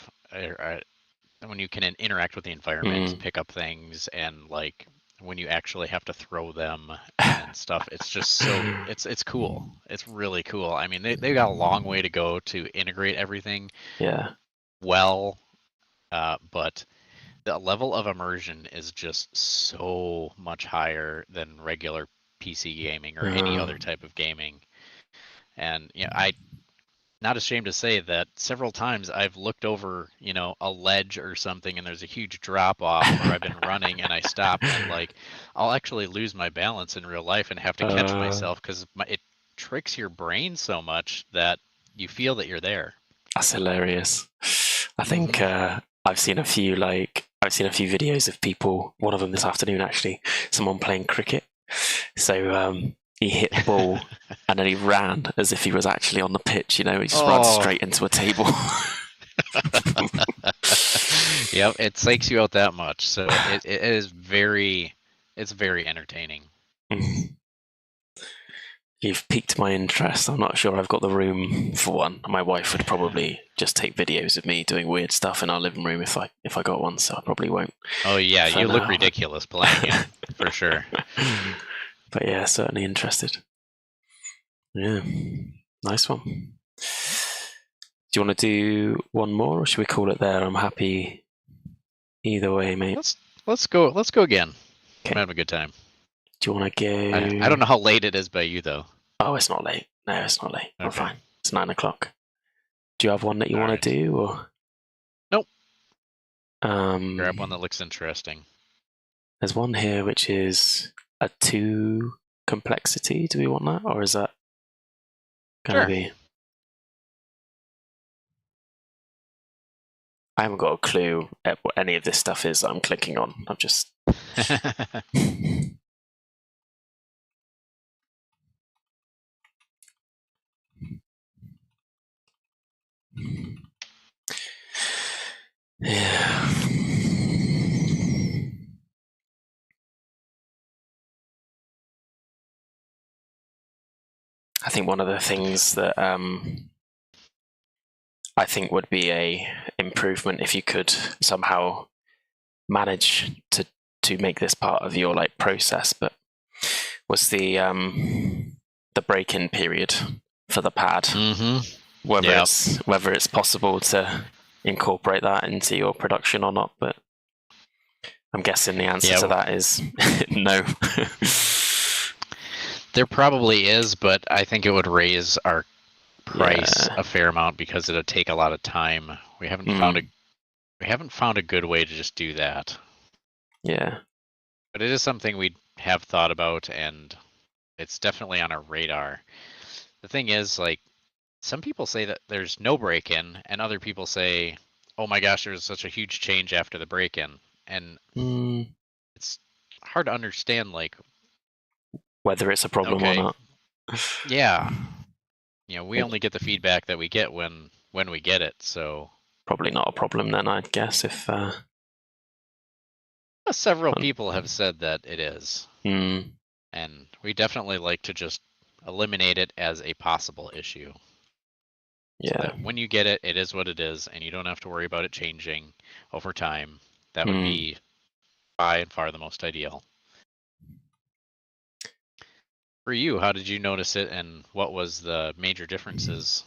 when you can interact with the environment, Mm. pick up things, and like when you actually have to throw them and stuff, it's just so it's cool. It's really cool. I mean, they got a long way to go to integrate everything Yeah. well, but the level of immersion is just so much higher than regular PC gaming or any Uh, other type of gaming. And I not ashamed to say that several times I've looked over, a ledge or something and there's a huge drop off, or I've been running and I stop and like I'll actually lose my balance in real life and have to catch uh, myself because it tricks your brain so much that you feel that you're there. that's hilarious. I think Hmm. I've seen a few videos of people. One of them this afternoon, actually, someone playing cricket. So he hit the ball and then he ran as if he was actually on the pitch. He just ran Oh, straight into a table. yep, it psychs you out that much. So it is it's very entertaining. You've piqued my interest. I'm not sure I've got the room for one. My wife would probably just take videos of me doing weird stuff in our living room if I got one, so I probably won't Oh yeah, for you look now. ridiculous playing it for sure. But yeah, certainly interested. Yeah, nice one. Do you want to do one more, or should we call it there? I'm happy either way, mate. Let's go again. I'm Okay. having a good time. Do you want to I don't go? know how late it is by you though. Oh, it's not late. No, it's not late. I'm Okay. fine. It's 9 o'clock. Do you have one that you All want right. to do, or Nope. Grab one um? that looks interesting. There's one here which is a 2 complexity. Do we want that, or is that gonna Sure. be? I haven't got a clue at what any of this stuff is that I'm clicking on. I'm just. Yeah. I think one of the things that I think would be a improvement if you could somehow manage to make this part of your like process, but was the break-in period for the pad. Mm-hmm. Whether Yep. it's possible to incorporate that into your production or not, but I'm guessing the answer to Yeah. that is no. There probably is, but I think it would raise our price Yeah. a fair amount because it'd take a lot of time. We haven't found a good way to just do that. Yeah. But it is something we have thought about and it's definitely on our radar. The thing is, like, some people say that there's no break in, and other people say, oh my gosh, there's such a huge change after the break in. And Mm, it's hard to understand, like, whether it's a problem or okay, not. yeah, we only get the feedback that we get when we get it. So Probably not a problem then, I'd guess. If several people have said that it is. mm, And we definitely like to just eliminate it as a possible issue. So yeah. that when you get it, it is what it is, and you don't have to worry about it changing over time. That would Mm. be by and far the most ideal. For you, how did you notice it, and what was the major differences?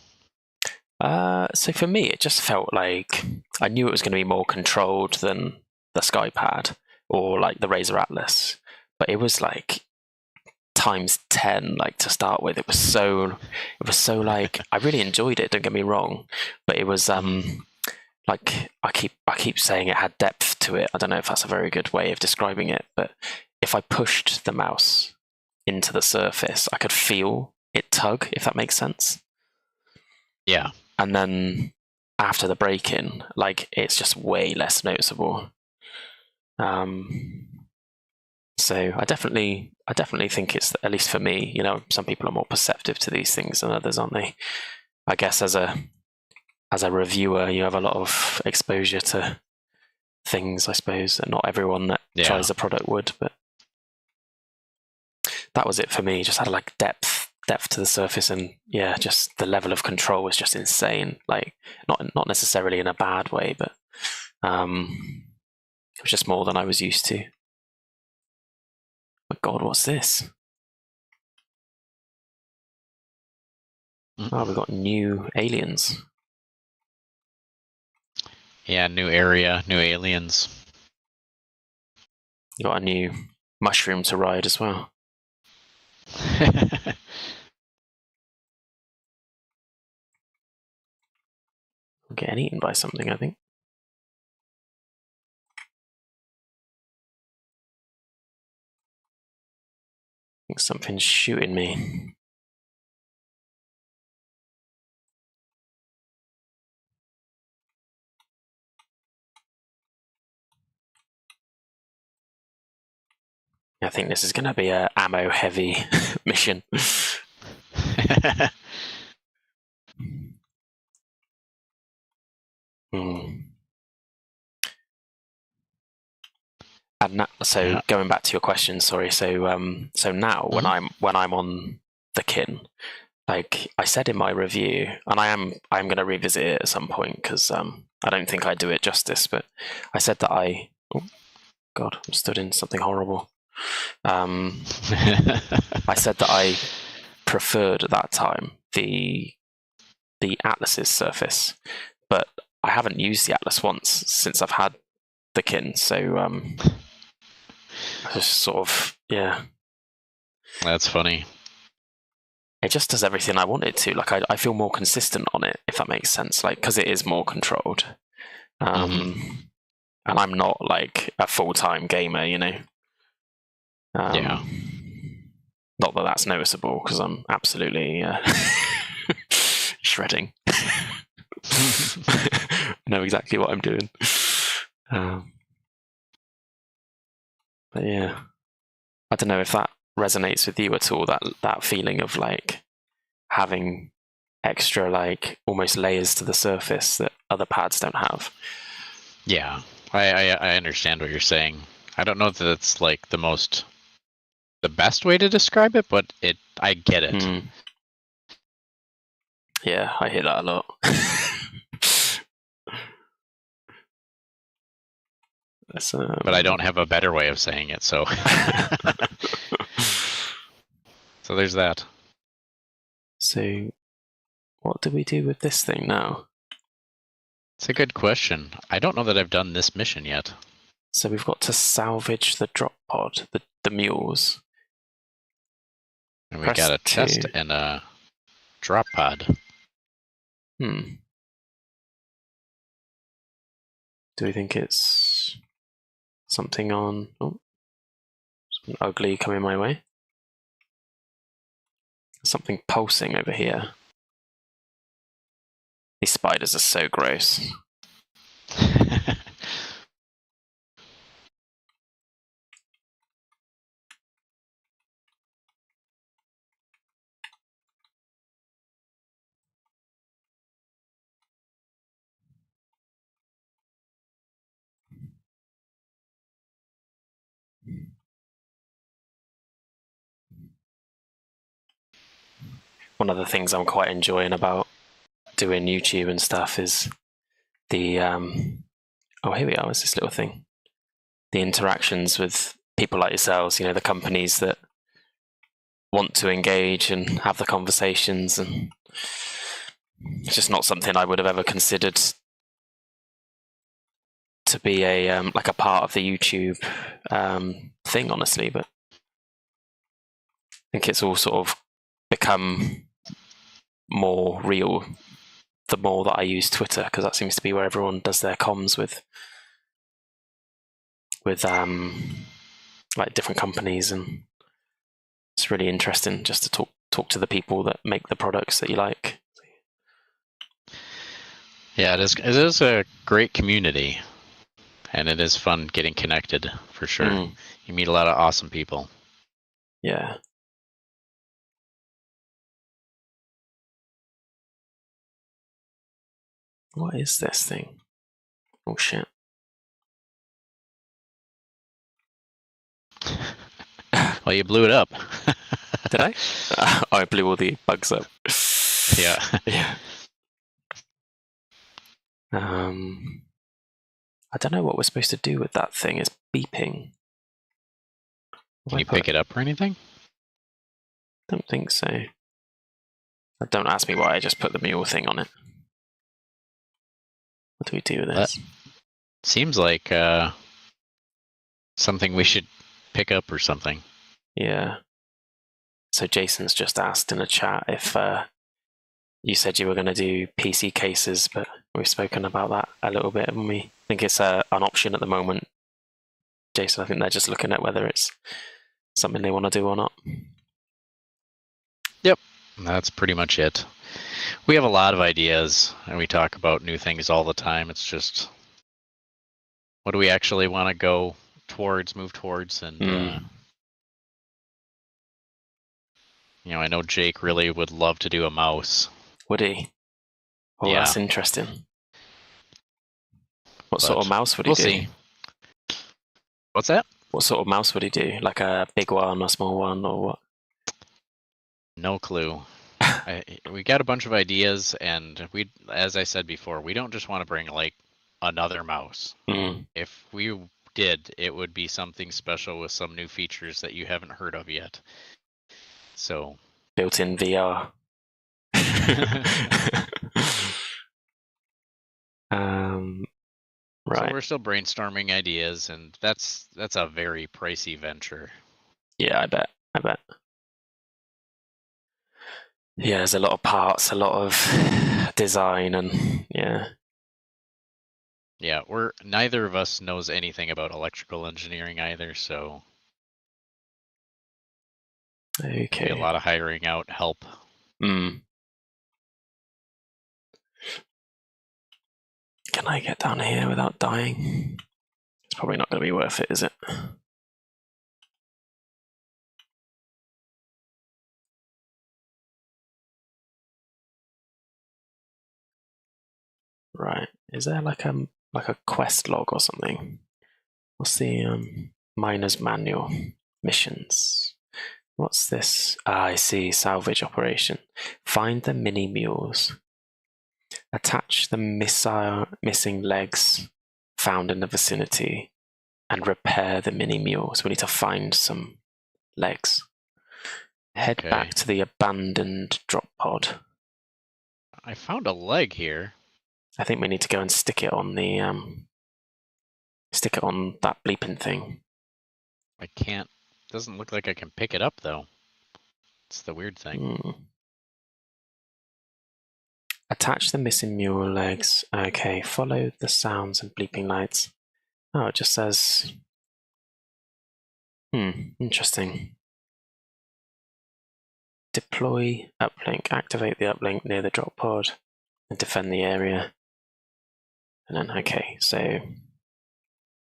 So for me, it just felt like I knew it was going to be more controlled than the SkyPad or like the Razer Atlas, but it was like times 10 like to start with. It was so like I really enjoyed it, don't get me wrong, but it was like I keep saying it had depth to it. I don't know if that's a very good way of describing it, but if I pushed the mouse into the surface, I could feel it tug, if that makes sense. Yeah. And then after the break-in, like it's just way less noticeable. So I definitely think it's, at least for me, some people are more perceptive to these things than others, aren't they? I guess as a reviewer, you have a lot of exposure to things, I suppose, and not everyone that tries the product would. But that was it for me. Just had like depth to the surface, and yeah, just the level of control was just insane. Like not necessarily in a bad way, but it was just more than I was used to. My God, what's this? Oh, we've got new aliens. Yeah, new area, new aliens. You got a new mushroom to ride as well. I'm getting eaten by something, I think. I think something's shooting me. I think this is going to be a ammo-heavy mission. And so going back to your question, sorry. So now when I'm on the kin, like I said in my review, and I'm going to revisit it at some point because I don't think I do it justice. But I said that oh God, I'm stood in something horrible. I said that I preferred at that time the Atlas's surface, but I haven't used the Atlas once since I've had the kin. So I just sort of That's funny. It just does everything I want it to. Like I feel more consistent on it, if that makes sense. Like because it is more controlled, and I'm not like a full-time gamer, you know. Yeah. Not that that's noticeable because I'm absolutely shredding. I know exactly what I'm doing. But yeah, I don't know if that resonates with you at all. That feeling of like having extra like almost layers to the surface that other pads don't have. Yeah, I understand what you're saying. I don't know that it's like the best way to describe it, but I get it. Yeah, I hear that a lot. But I don't have a better way of saying it, so so there's that. So what do we do with this thing now? It's a good question. I don't know that I've done this mission yet. So we've got to salvage the drop pod, the mules. And we got a test and a drop pod. Do we think it's something on... Oh, something ugly coming my way. Something pulsing over here. These spiders are so gross. One of the things I'm quite enjoying about doing YouTube and stuff is the oh, here we are. What's this little thing? The interactions with people like yourselves, you know, the companies that want to engage and have the conversations, and it's just not something I would have ever considered to be a like a part of the YouTube thing, honestly. But I think it's all sort of become more real the more that I use Twitter, because that seems to be where everyone does their comms with like different companies, and it's really interesting just to talk to the people that make the products that you like. Yeah, it is a great community, and it is fun getting connected for sure. You meet a lot of awesome people. Yeah. What is this thing? Oh shit. Well, you blew it up. Did I? Oh, I blew all the bugs up. Yeah. Yeah. I don't know what we're supposed to do with that thing. It's beeping. Can you pick it up or anything? Don't think so. Don't ask me why I just put the mule thing on it. What do we do with this? Seems like something we should pick up or something. Yeah. So Jason's just asked in a chat if you said you were going to do PC cases, but we've spoken about that a little bit, haven't we? I think it's an option at the moment. Jason, I think they're just looking at whether it's something they want to do or not. Yep, that's pretty much it. We have a lot of ideas, and we talk about new things all the time. It's just, what do we actually want to go towards, move towards, and you know, I know Jake really would love to do a mouse. Would he? Oh, yeah. That's interesting. What sort of mouse would he do? See. What's that? What sort of mouse would he do? Like a big one, a small one, or what? No clue. We got a bunch of ideas, and as I said before, we don't just want to bring like another mouse. If we did, it would be something special with some new features that you haven't heard of yet. So built-in VR. Right. So we're still brainstorming ideas, and that's a very pricey venture. Yeah, I bet. Yeah, there's a lot of parts, a lot of design, and yeah. Yeah, neither of us knows anything about electrical engineering either, so okay. Be a lot of hiring out help. Can I get down here without dying? It's probably not going to be worth it, is it? Right. Is there like a quest log or something? What's the miner's manual? Missions. What's this? I see. Salvage operation. Find the mini mules. Attach the missing legs found in the vicinity and repair the mini mule. So we need to find some legs. Head back to the abandoned drop pod. I found a leg here. I think we need to go and stick it on the stick it on that bleeping thing. I can't. Doesn't look like I can pick it up though. It's the weird thing. Attach the missing mule legs. Okay, follow the sounds and bleeping lights. Oh, it just says. Interesting. Deploy uplink. Activate the uplink near the drop pod and defend the area. And then, okay, so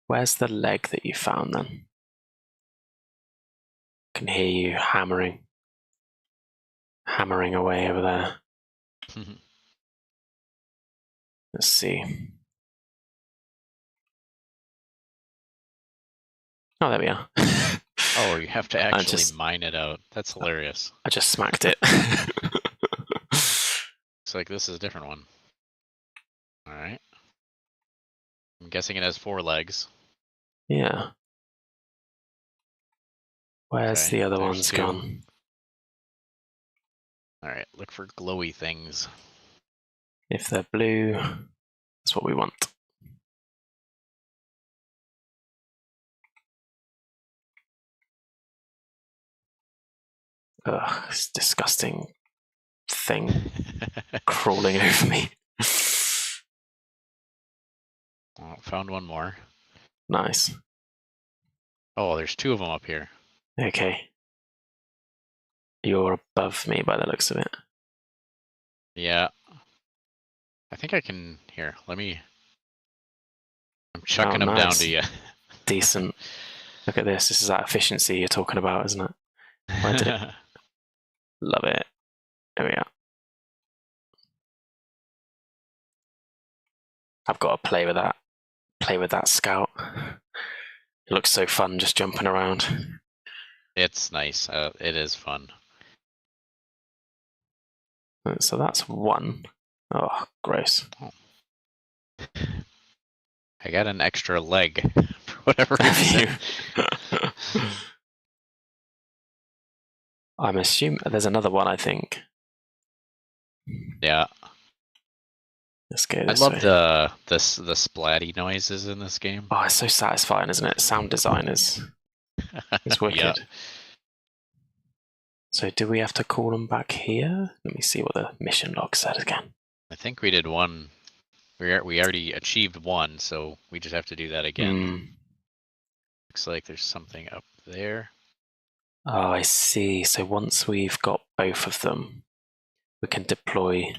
where's the leg that you found then? I can hear you hammering away over there. Let's see. Oh, there we are. Oh, you have to actually mine it out. That's hilarious. I just smacked it. Looks like this is a different one. All right. I'm guessing it has 4 legs. Yeah. Where's the other ones gone? All right, look for glowy things. If they're blue, that's what we want. Ugh, this disgusting thing crawling over me. Oh, found one more. Nice. Oh, there's 2 of them up here. Okay. You're above me by the looks of it. Yeah. I think I can. Here, let me. I'm chucking them down to you. Decent. Look at this. This is that efficiency you're talking about, isn't it? I did it. Love it. There we are. I've got to play with that. Play with that scout. It looks so fun just jumping around. It's nice. It is fun. So that's one. Oh, gross. Oh. I got an extra leg for whatever reason. I'm assuming there's another one, I think. Yeah. Let's go I this love way. the splatty noises in this game. Oh, it's so satisfying, isn't it? Sound design is wicked. Yeah. So do we have to call them back here? Let me see what the mission log said again. I think we did one. We already achieved one, so we just have to do that again. Looks like there's something up there. Oh, I see. So once we've got both of them, we can deploy.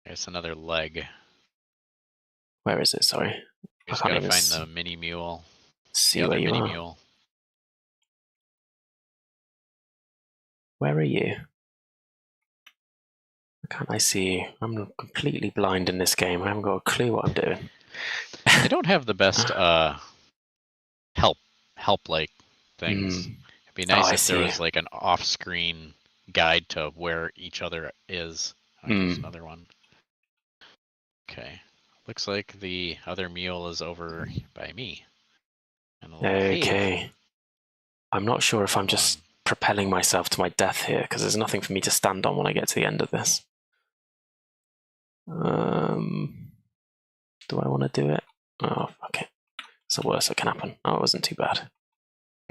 There's another leg. Where is it? Sorry. Just gotta find the mini mule. See where you are. Mule. Where are you? Can't I see you? I'm completely blind in this game. I haven't got a clue what I'm doing. They don't have the best help like things. It'd be nice if there was like an off-screen guide to where each other is. There's another one. Okay. Looks like the other mule is over by me. Okay. I'm not sure if I'm just propelling myself to my death here, because there's nothing for me to stand on when I get to the end of this. Do I want to do it? Oh, okay. It's the worst that can happen. Oh, it wasn't too bad.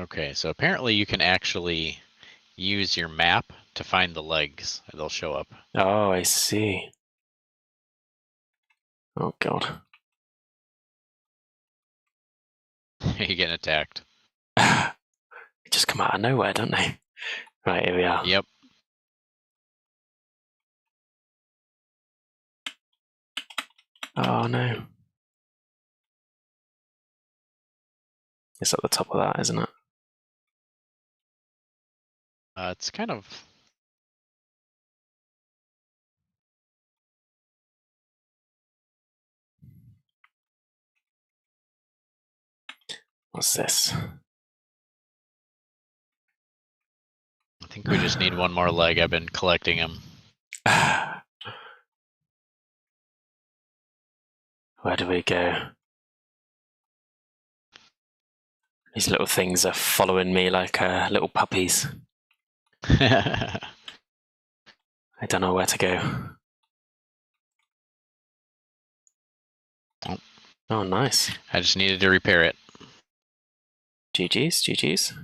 Okay, so apparently you can actually use your map to find the legs. They'll show up. Oh, I see. Oh, God. You're getting attacked. They just come out of nowhere, don't they? Right, here we are. Yep. Oh, no. It's at the top of that, isn't it? It's kind of... What's this? I think we just need one more leg. I've been collecting them. Where do we go? These little things are following me like little puppies. I don't know where to go. Oh, nice. I just needed to repair it. GG's, GG's.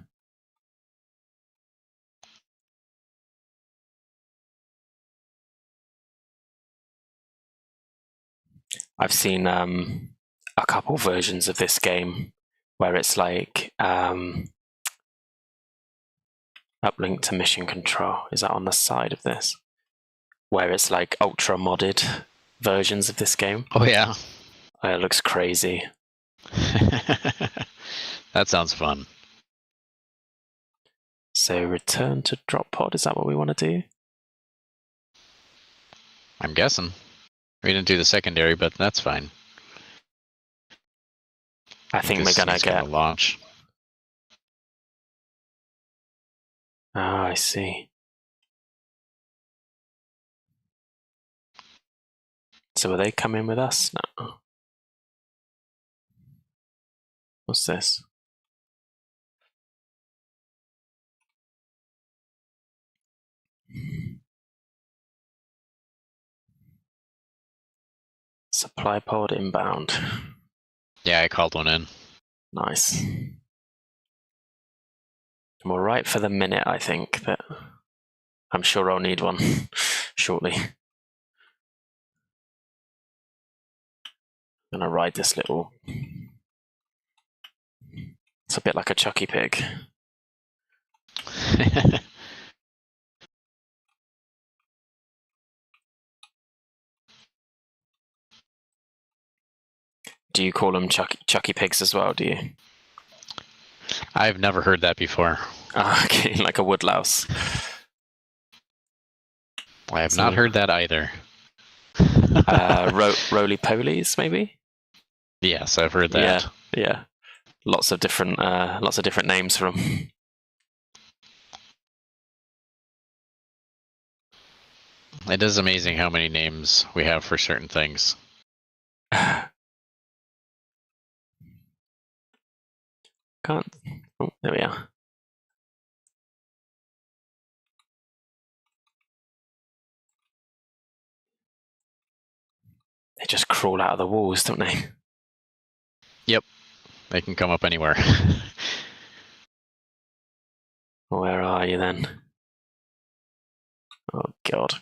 I've seen a couple versions of this game where it's like uplink to mission control. Is that on the side of this? Where it's like ultra modded versions of this game. Oh, yeah. Oh, it looks crazy. That sounds fun. So return to drop pod, is that what we want to do? I'm guessing. We didn't do the secondary, but that's fine. I think we're gonna get launch. Oh, I see. So are they coming with us? No. What's this? Supply pod inbound. Yeah, I called one in. Nice. I'm all right for the minute, I think, but I'm sure I'll need one shortly. I'm gonna ride this little... It's a bit like a Chucky pig. Do you call them Chucky pigs as well, do you? I've never heard that before. Okay, like a woodlouse. I have not heard that either. Roly-polies, maybe? Yes, I've heard that. Yeah. Lots of different names for them. It is amazing how many names we have for certain things. Can't. Oh, there we are. They just crawl out of the walls, don't they? Yep. They can come up anywhere. Where are you then? Oh, God.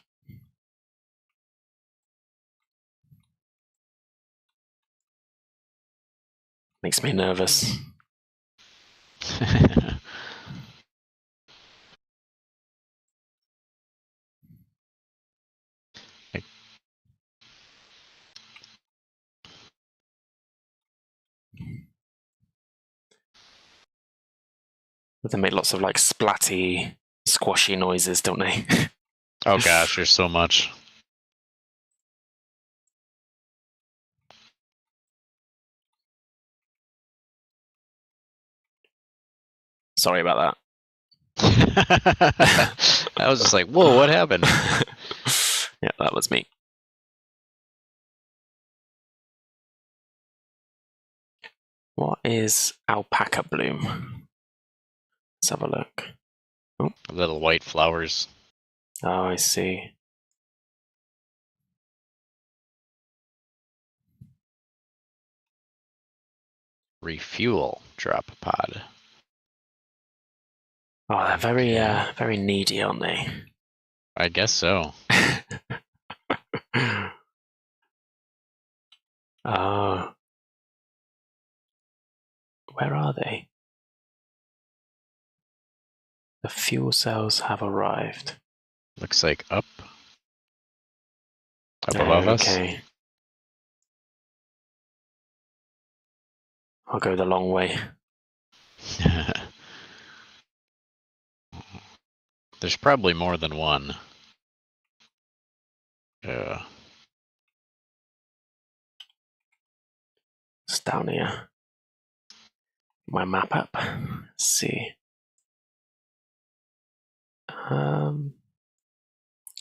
Makes me nervous. They make lots of like splatty, squashy noises, don't they? Oh gosh, there's so much. Sorry about that. I was just like, whoa, what happened? Yeah, that was me. What is alpaca bloom? Let's have a look. Oh. Little white flowers. Oh, I see. Refuel drop pod. Oh, they're very needy, aren't they? I guess so. Oh. Where are they? The fuel cells have arrived. Looks like up above us. Okay. I'll go the long way. There's probably more than one. It's down here. My map up. Let's see.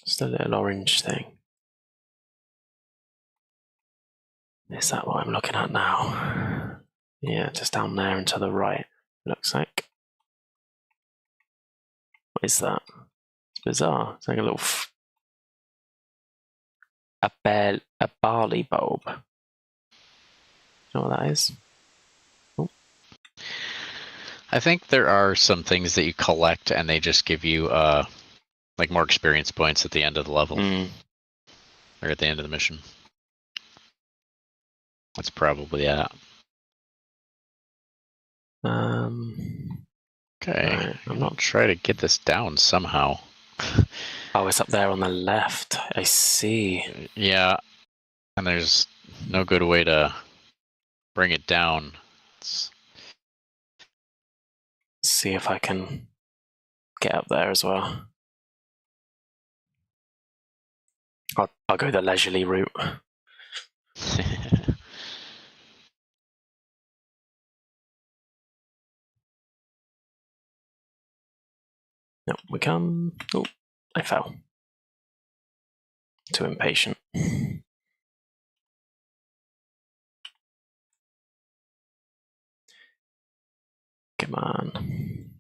Just a little orange thing. Is that what I'm looking at now? Yeah, just down there and to the right. Looks like. What is that? It's bizarre. It's like a little a barley bulb. Do you know what that is? Oh. I think there are some things that you collect and they just give you like more experience points at the end of the level. Or at the end of the mission. That's probably that. Okay, right, I'm not try to get this down somehow. Oh, it's up there on the left. I see. Yeah, and there's no good way to bring it down. Let's see if I can get up there as well. I'll go the leisurely route. No, we come. Oh, I fell. Too impatient. Come on.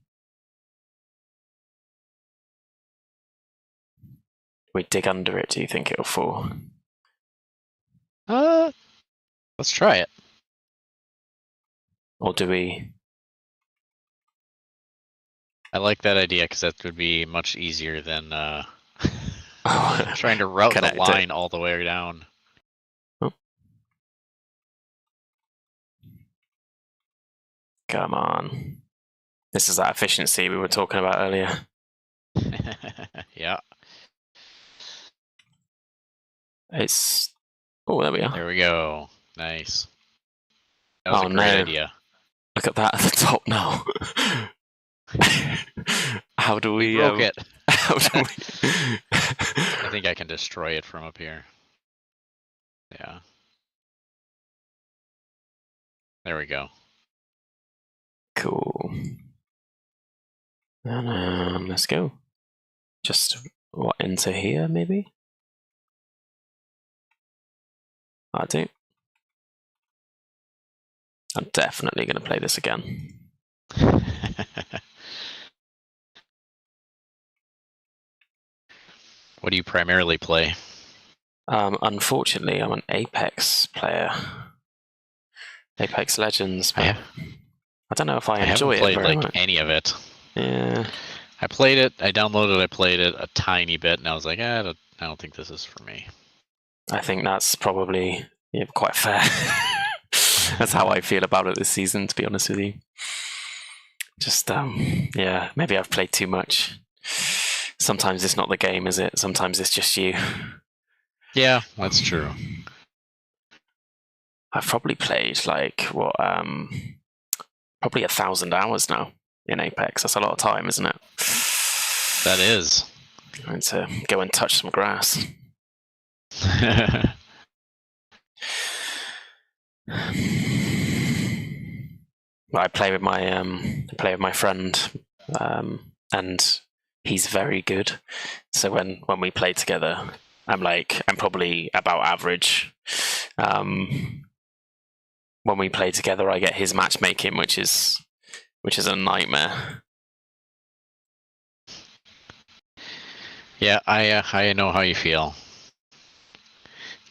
We dig under it, do you think it'll fall? Let's try it. Or do we? I like that idea because that would be much easier than trying to route the line all the way down. Oh. Come on. This is that efficiency we were talking about earlier. Yeah. It's... Oh, there we are. There we go. Nice. That was a great idea. Look at that at the top now. How do we... broke it. How do we... I think I can destroy it from up here. Yeah. There we go. Cool. And let's go. Just what, into here maybe? I do. I'm definitely going to play this again. What do you primarily play? Unfortunately, I'm an Apex player. Apex Legends, but I don't know if I enjoy haven't played it very like much. any of it. Yeah. I played it, I downloaded it, I played it a tiny bit, and I was like, I don't think this is for me. I think that's probably quite fair. That's how I feel about it this season, to be honest with you. Just, yeah, maybe I've played too much. Sometimes it's not the game, is it? Sometimes it's just you. Yeah, that's true. I've probably played like probably 1,000 hours now in Apex. That's a lot of time, isn't it? That is. Going to go and touch some grass. I play with my friend, and he's very good. So when we play together, I'm probably about average. When we play together, I get his matchmaking, which is a nightmare. Yeah, I know how you feel.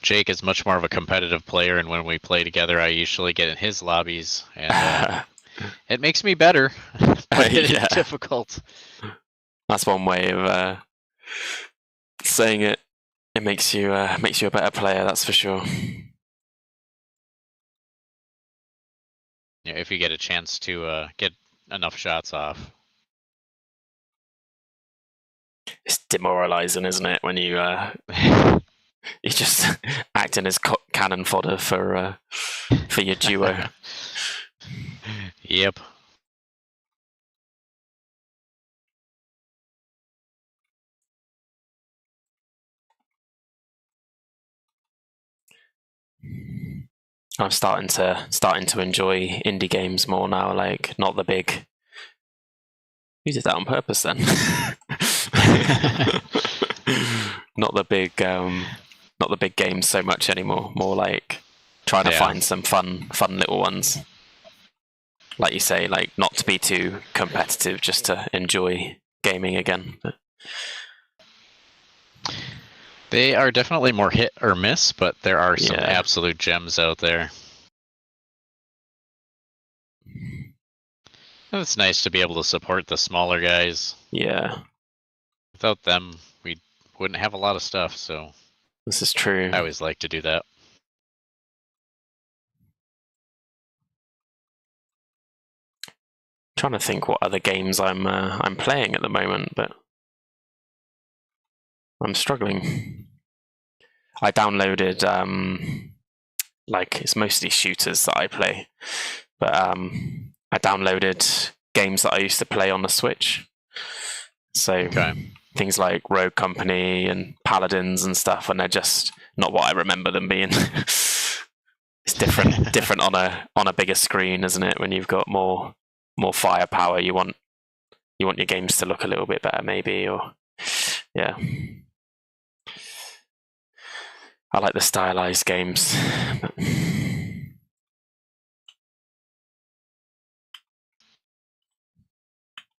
Jake is much more of a competitive player, and when we play together, I usually get in his lobbies, and it makes me better, but it is difficult. That's one way of saying it. It makes you a better player, that's for sure. Yeah, if you get a chance to get enough shots off. It's demoralizing, isn't it, when you you're just acting as cannon fodder for your duo. Yep. I'm starting to enjoy indie games more now. Like, not the big. You did that on purpose, then. Not the big games so much anymore. More like trying to find some fun little ones. Like you say, like not to be too competitive, just to enjoy gaming again. They are definitely more hit or miss, but there are some absolute gems out there. And it's nice to be able to support the smaller guys. Yeah. Without them, we wouldn't have a lot of stuff, so... This is true. I always like to do that. Trying to think what other games I'm playing at the moment, but I'm struggling. I downloaded like, it's mostly shooters that I play, but I downloaded games that I used to play on the Switch. So things like Rogue Company and Paladins and stuff, and they're just not what I remember them being. It's different on a bigger screen, isn't it? When you've got more firepower, you want your games to look a little bit better, maybe, or yeah. I like the stylized games.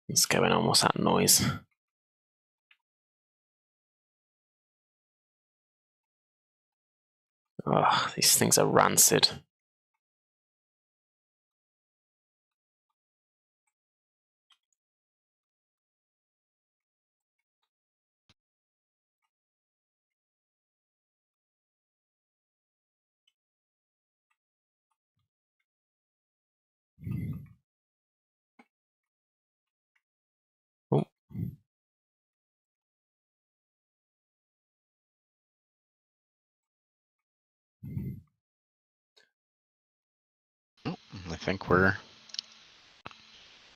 What's going on? What's that noise? Oh, these things are rancid. Oh. I think we're...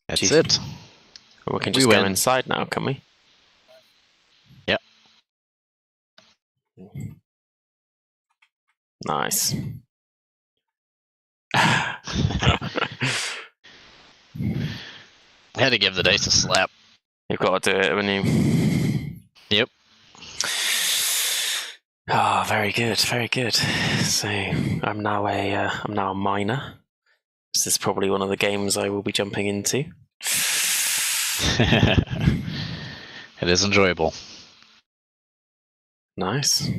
That's it. We can just go inside now, can we? Yep. Nice. I had to give the dice a slap. You've got to do it, haven't you? Yep. Oh, very good, very good. So I'm now a miner. This is probably one of the games I will be jumping into. It is enjoyable. Nice.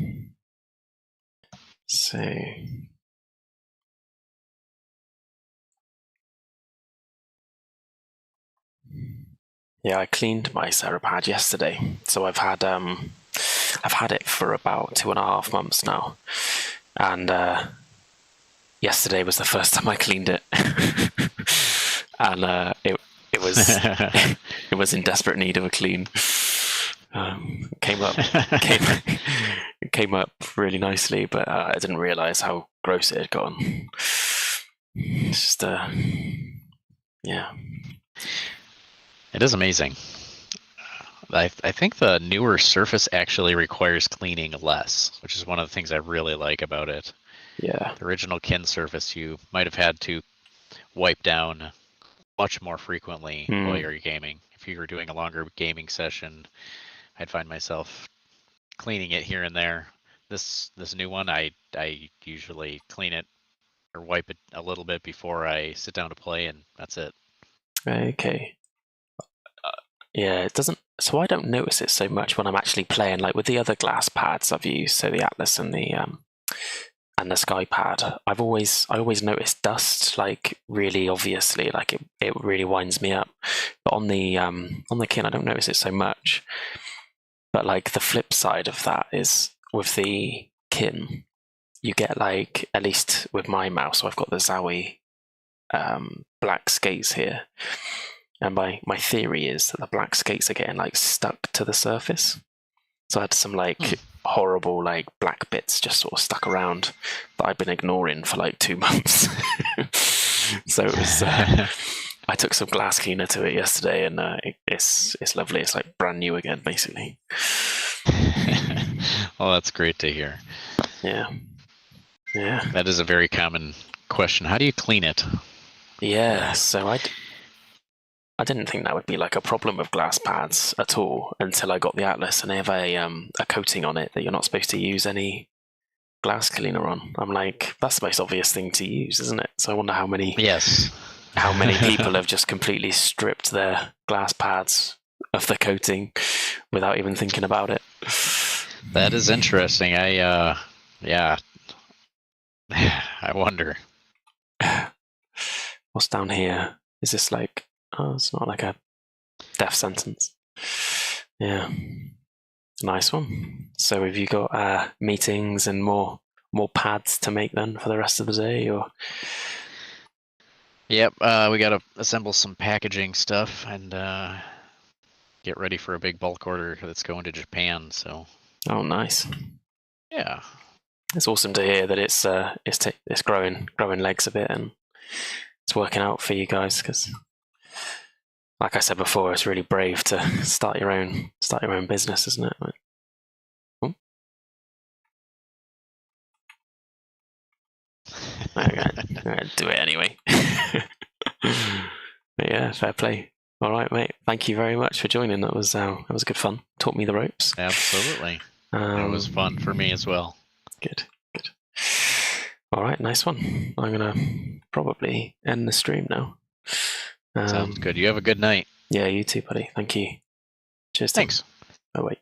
So yeah, I cleaned my Cerapad yesterday, so I've had it for about 2.5 months now, and yesterday was the first time I cleaned it, and it was it was in desperate need of a clean. Came up really nicely, but I didn't realise how gross it had gone. It's just yeah. It is amazing. I think the newer Surface actually requires cleaning less, which is one of the things I really like about it. Yeah. The original Kin Surface, you might have had to wipe down much more frequently while you're gaming. If you were doing a longer gaming session, I'd find myself cleaning it here and there. This new one, I usually clean it or wipe it a little bit before I sit down to play, and that's it. Okay. Yeah, it doesn't. So I don't notice it so much when I'm actually playing. Like with the other glass pads I've used, so the Atlas and the Sky Pad, I always notice dust, like really obviously, like it really winds me up. But on the Kin, I don't notice it so much. But like the flip side of that is with the Kin, you get like, at least with my mouse, so I've got the Zowie black skates here. And my theory is that the black skates are getting like stuck to the surface. So I had some like horrible like black bits just sort of stuck around that I've been ignoring for like 2 months. So it was. I took some glass cleaner to it yesterday, and it's lovely. It's like brand new again, basically. Well, that's great to hear. Yeah. Yeah. That is a very common question. How do you clean it? Yeah. So I didn't think that would be like a problem with glass pads at all until I got the Atlas, and they have a coating on it that you're not supposed to use any glass cleaner on. I'm like, that's the most obvious thing to use, isn't it? So I wonder how many people have just completely stripped their glass pads of the coating without even thinking about it. That is interesting. I wonder. What's down here? Is this like? Oh, it's not like a death sentence. Yeah, nice one. So have you got meetings and more pads to make then for the rest of the day, or? Yep, we got to assemble some packaging stuff and get ready for a big bulk order that's going to Japan. So. Oh, nice. Yeah. It's awesome to hear that it's growing legs a bit and it's working out for you guys, because, like I said before, it's really brave to start your own business, isn't it? Oh. I'm gonna do it anyway. But yeah, fair play. All right, mate. Thank you very much for joining. That was good fun. Taught me the ropes. Absolutely. It was fun for me as well. Good. All right, nice one. I'm gonna probably end the stream now. Sounds good. You have a good night. Yeah, you too, buddy. Thank you. Cheers. Thanks. Bye.